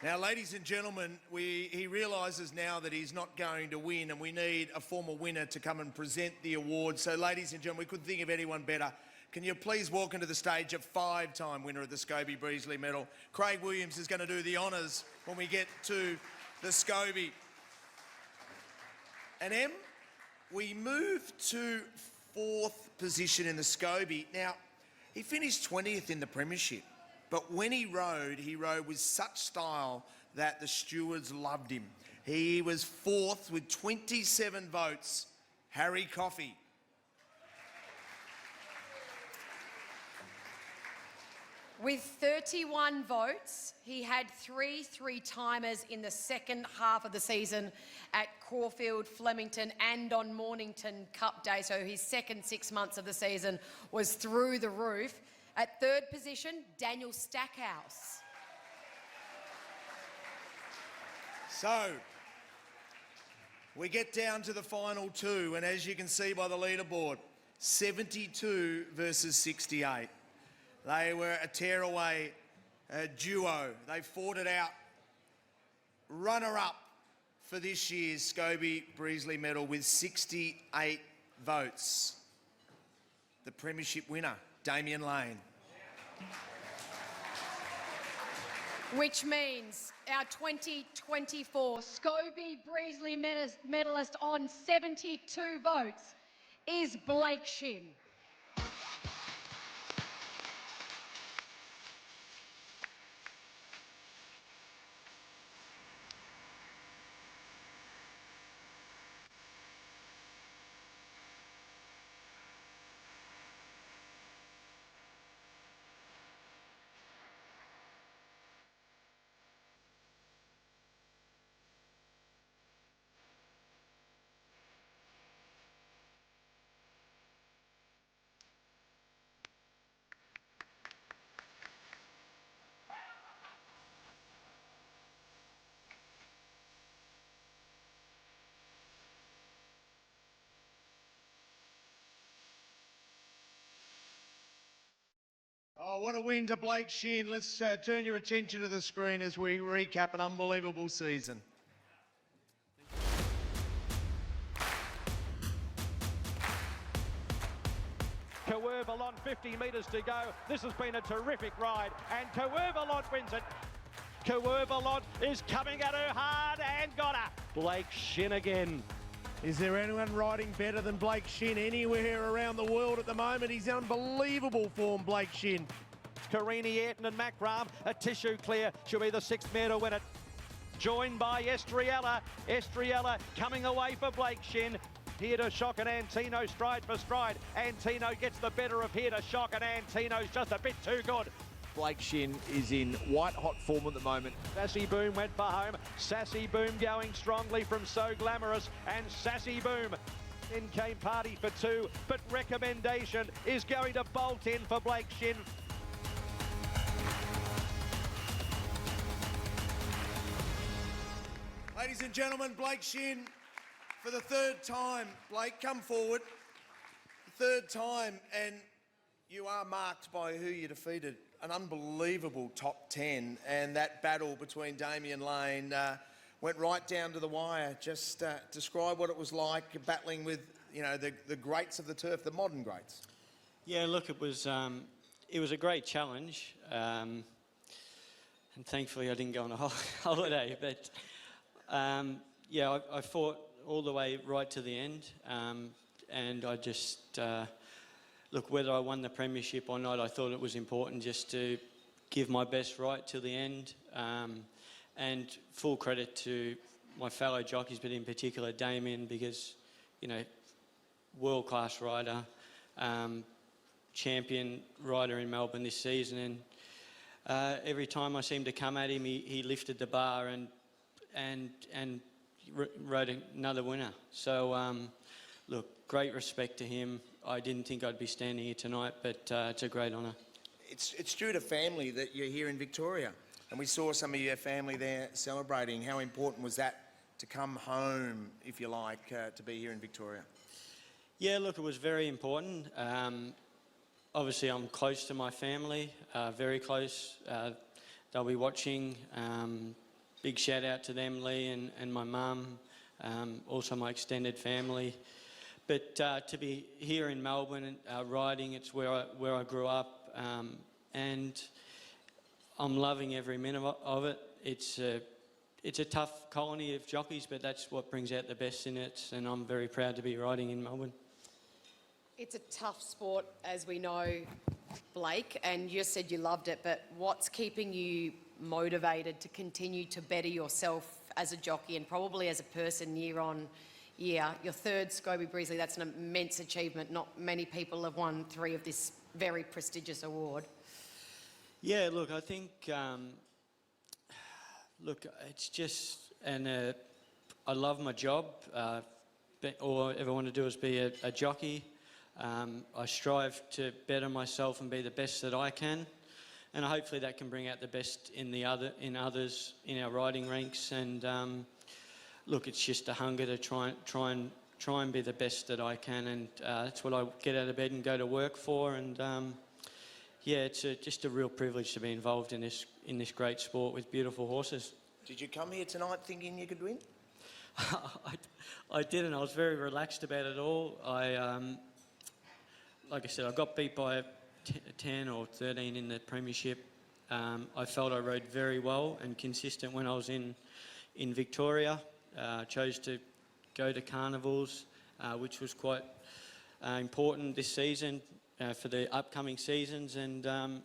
Now, ladies and gentlemen, he realises now that he's not going to win, and we need a former winner to come and present the award. So, ladies and gentlemen, we couldn't think of anyone better. Can you please walk into the stage a 5-time winner of the Scobie Breasley Medal? Craig Williams is going to do the honours when we get to the Scobie. And Em, we move to 4th position in the Scobie. Now, he finished 20th in the Premiership, but when he rode with such style that the stewards loved him. He was 4th with 27 votes, Harry Coffey. With 31 votes, he had three-timers in the second half of the season at Caulfield, Flemington and on Mornington Cup Day. So his second 6 months of the season was through the roof. At 3rd position, Daniel Stackhouse. So, we get down to the final 2, and as you can see by the leaderboard, 72 versus 68. They were a tearaway duo. They fought it out. Runner-up for this year's Scobie Breasley Medal with 68 votes. The Premiership winner, Damian Lane. Which means our 2024 Scobie Breasley medalist on 72 votes is Blake Shinn. Oh, what a win to Blake Shinn. Let's turn your attention to the screen as we recap an unbelievable season. Coeurvalon, 50 metres to go. This has been a terrific ride, and Coeurvalon wins it. Coeurvalon is coming at her hard and got her. Blake Shinn again. Is there anyone riding better than Blake Shinn anywhere around the world at the moment? He's in unbelievable form, Blake Shinn. Carini, Ayrton and Macram, a tissue clear. She'll be the 6th mare to win it. Joined by Estriella. Estriella coming away for Blake Shinn. Here to Shock and Antino, stride for stride. Antino gets the better of Here to Shock, and Antino's just a bit too good. Blake Shinn is in white-hot form at the moment. Sassy Boom went for home. Sassy Boom going strongly from So Glamorous, and Sassy Boom. In came Party for 2, but Recommendation is going to bolt in for Blake Shinn. Ladies and gentlemen, Blake Shinn for the 3rd time. Blake, come forward. The 3rd time, and you are marked by who you defeated. An unbelievable top 10, and that battle between Damian Lane went right down to the wire. Just describe what it was like battling with, you know, the greats of the turf, the modern greats. Yeah, look, it was a great challenge, and thankfully I didn't go on a holiday. But yeah, I fought all the way right to the end. And I just, look, whether I won the Premiership or not, I thought it was important just to give my best right to the end. And full credit to my fellow jockeys, but in particular Damian, because, you know, world-class rider, champion rider in Melbourne this season. And every time I seemed to come at him, he lifted the bar and rode another winner. So, look, great respect to him. I didn't think I'd be standing here tonight, but it's a great honour. It's due to family that you're here in Victoria. And we saw some of your family there celebrating. How important was that to come home, if you like, to be here in Victoria? Yeah, look, it was very important. Obviously, I'm close to my family, very close. They'll be watching. Big shout out to them, Lee and my mum, also my extended family. But to be here in Melbourne, riding, it's where I grew up, and I'm loving every minute of it. It's a tough colony of jockeys, but that's what brings out the best in it, and I'm very proud to be riding in Melbourne. It's a tough sport, as we know, Blake, and you said you loved it, but what's keeping you motivated to continue to better yourself as a jockey and probably as a person year on year? Your third Scobie Breasley, that's an immense achievement. Not many people have won 3 of this very prestigious award. Yeah, look, I think, look, it's just, and I love my job. All I ever want to do is be a jockey. I strive to better myself and be the best that I can, and hopefully that can bring out the best in others in our riding ranks. And look, it's just a hunger to try and be the best that I can, and that's what I get out of bed and go to work for. And yeah, it's just a real privilege to be involved in this great sport with beautiful horses. Did you come here tonight thinking you could win? I didn't. I was very relaxed about it all. Like I said, I got beat by 10 or 13 in the Premiership. I felt I rode very well and consistent when I was in Victoria. Chose to go to carnivals, which was quite important this season for the upcoming seasons. And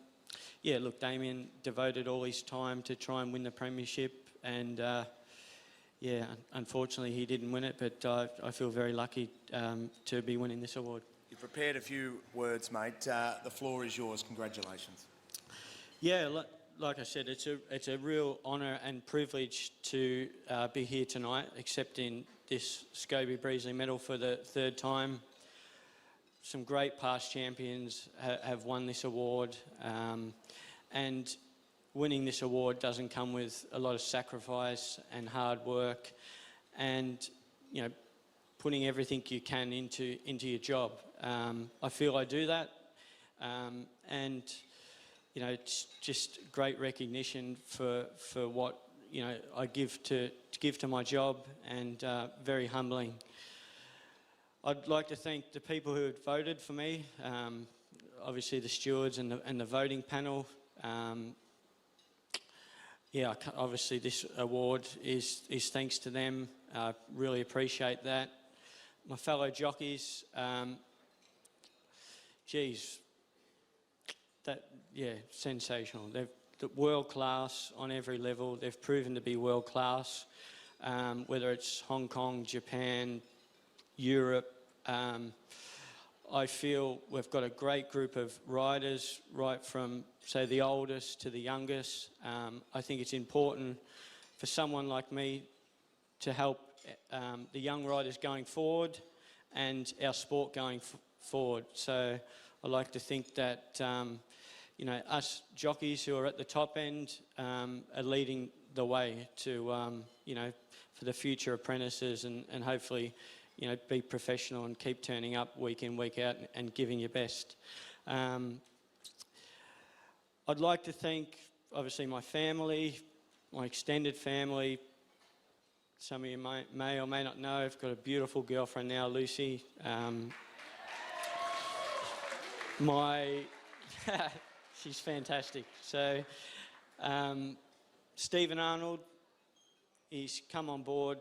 yeah, look, Damian devoted all his time to try and win the Premiership, and yeah, unfortunately he didn't win it, but I feel very lucky to be winning this award. You've prepared a few words, mate. The floor is yours. Congratulations. Yeah, like I said, it's a real honour and privilege to be here tonight, accepting this Scobie Breasley Medal for the 3rd time. Some great past champions have won this award, and winning this award doesn't come with a lot of sacrifice and hard work, and you know, putting everything you can into your job. I feel I do that, and you know, it's just great recognition for what, you know, I give to my job, and very humbling. I'd like to thank the people who had voted for me, obviously the stewards and the voting panel. Yeah, obviously this award is thanks to them. Really appreciate that. My fellow jockeys, geez, yeah, sensational. They're world class on every level. They've proven to be world class, whether it's Hong Kong, Japan, Europe. I feel we've got a great group of riders, right from, say, the oldest to the youngest. I think it's important for someone like me to help the young riders going forward and our sport going forward. So I like to think that you know, us jockeys who are at the top end are leading the way to you know, for the future apprentices, and hopefully, you know, be professional and keep turning up week in, week out, and giving your best. I'd like to thank, obviously, my family, my extended family. Some of you may or may not know, I've got a beautiful girlfriend now, Lucy. She's fantastic. So, Stephen Arnold, he's come on board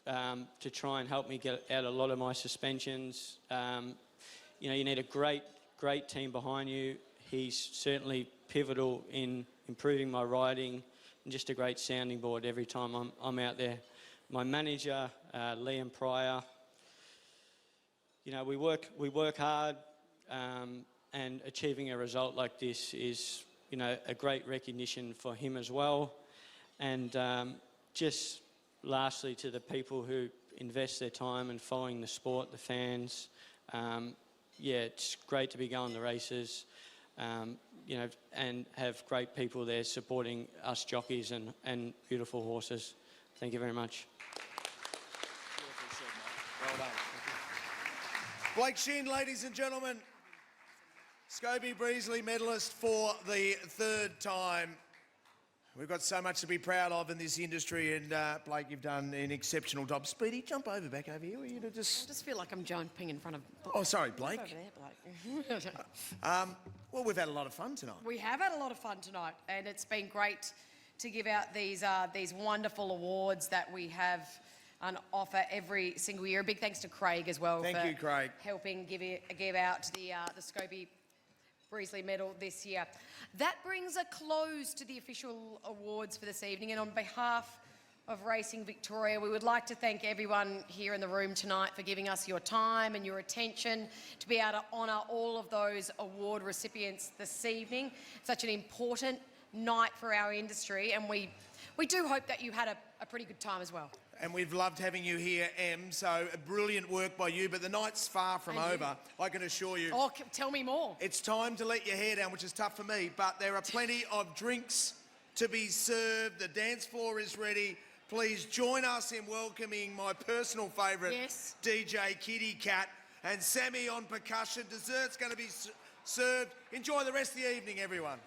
to try and help me get out a lot of my suspensions. You know, you need a great team behind you. He's certainly pivotal in improving my riding and just a great sounding board every time I'm out there. My manager, Liam Pryor, you know, we work hard, and achieving a result like this is, you know, a great recognition for him as well. And just lastly, to the people who invest their time in following the sport, the fans, yeah, it's great to be going to races, you know, and have great people there supporting us jockeys and beautiful horses. Thank you very much. Well done. Blake Shinn, ladies and gentlemen, Scobie Breasley medalist for the third time. We've got so much to be proud of in this industry, and Blake, you've done an exceptional job. Speedy, jump back over here. You to just... I just feel like I'm jumping in front of... Oh, sorry, Blake. Over there, Blake. Well, we've had a lot of fun tonight. We have had a lot of fun tonight, and it's been great to give out these wonderful awards that we have on offer every single year. A big thanks to Craig as well. Thank you, Craig. Helping give out the Scobie Breasley Medal this year. That brings a close to the official awards for this evening, and on behalf of Racing Victoria, we would like to thank everyone here in the room tonight for giving us your time and your attention to be able to honour all of those award recipients this evening. Such an important night for our industry, and we do hope that you had a pretty good time as well. And we've loved having you here, Em, so brilliant work by you, but the night's far from over, I can assure you. Oh, tell me more. It's time to let your hair down, which is tough for me, but there are plenty of drinks to be served. The dance floor is ready. Please join us in welcoming my personal favourite, DJ Kitty Cat, and Sammy on percussion. Dessert's going to be served. Enjoy the rest of the evening, everyone.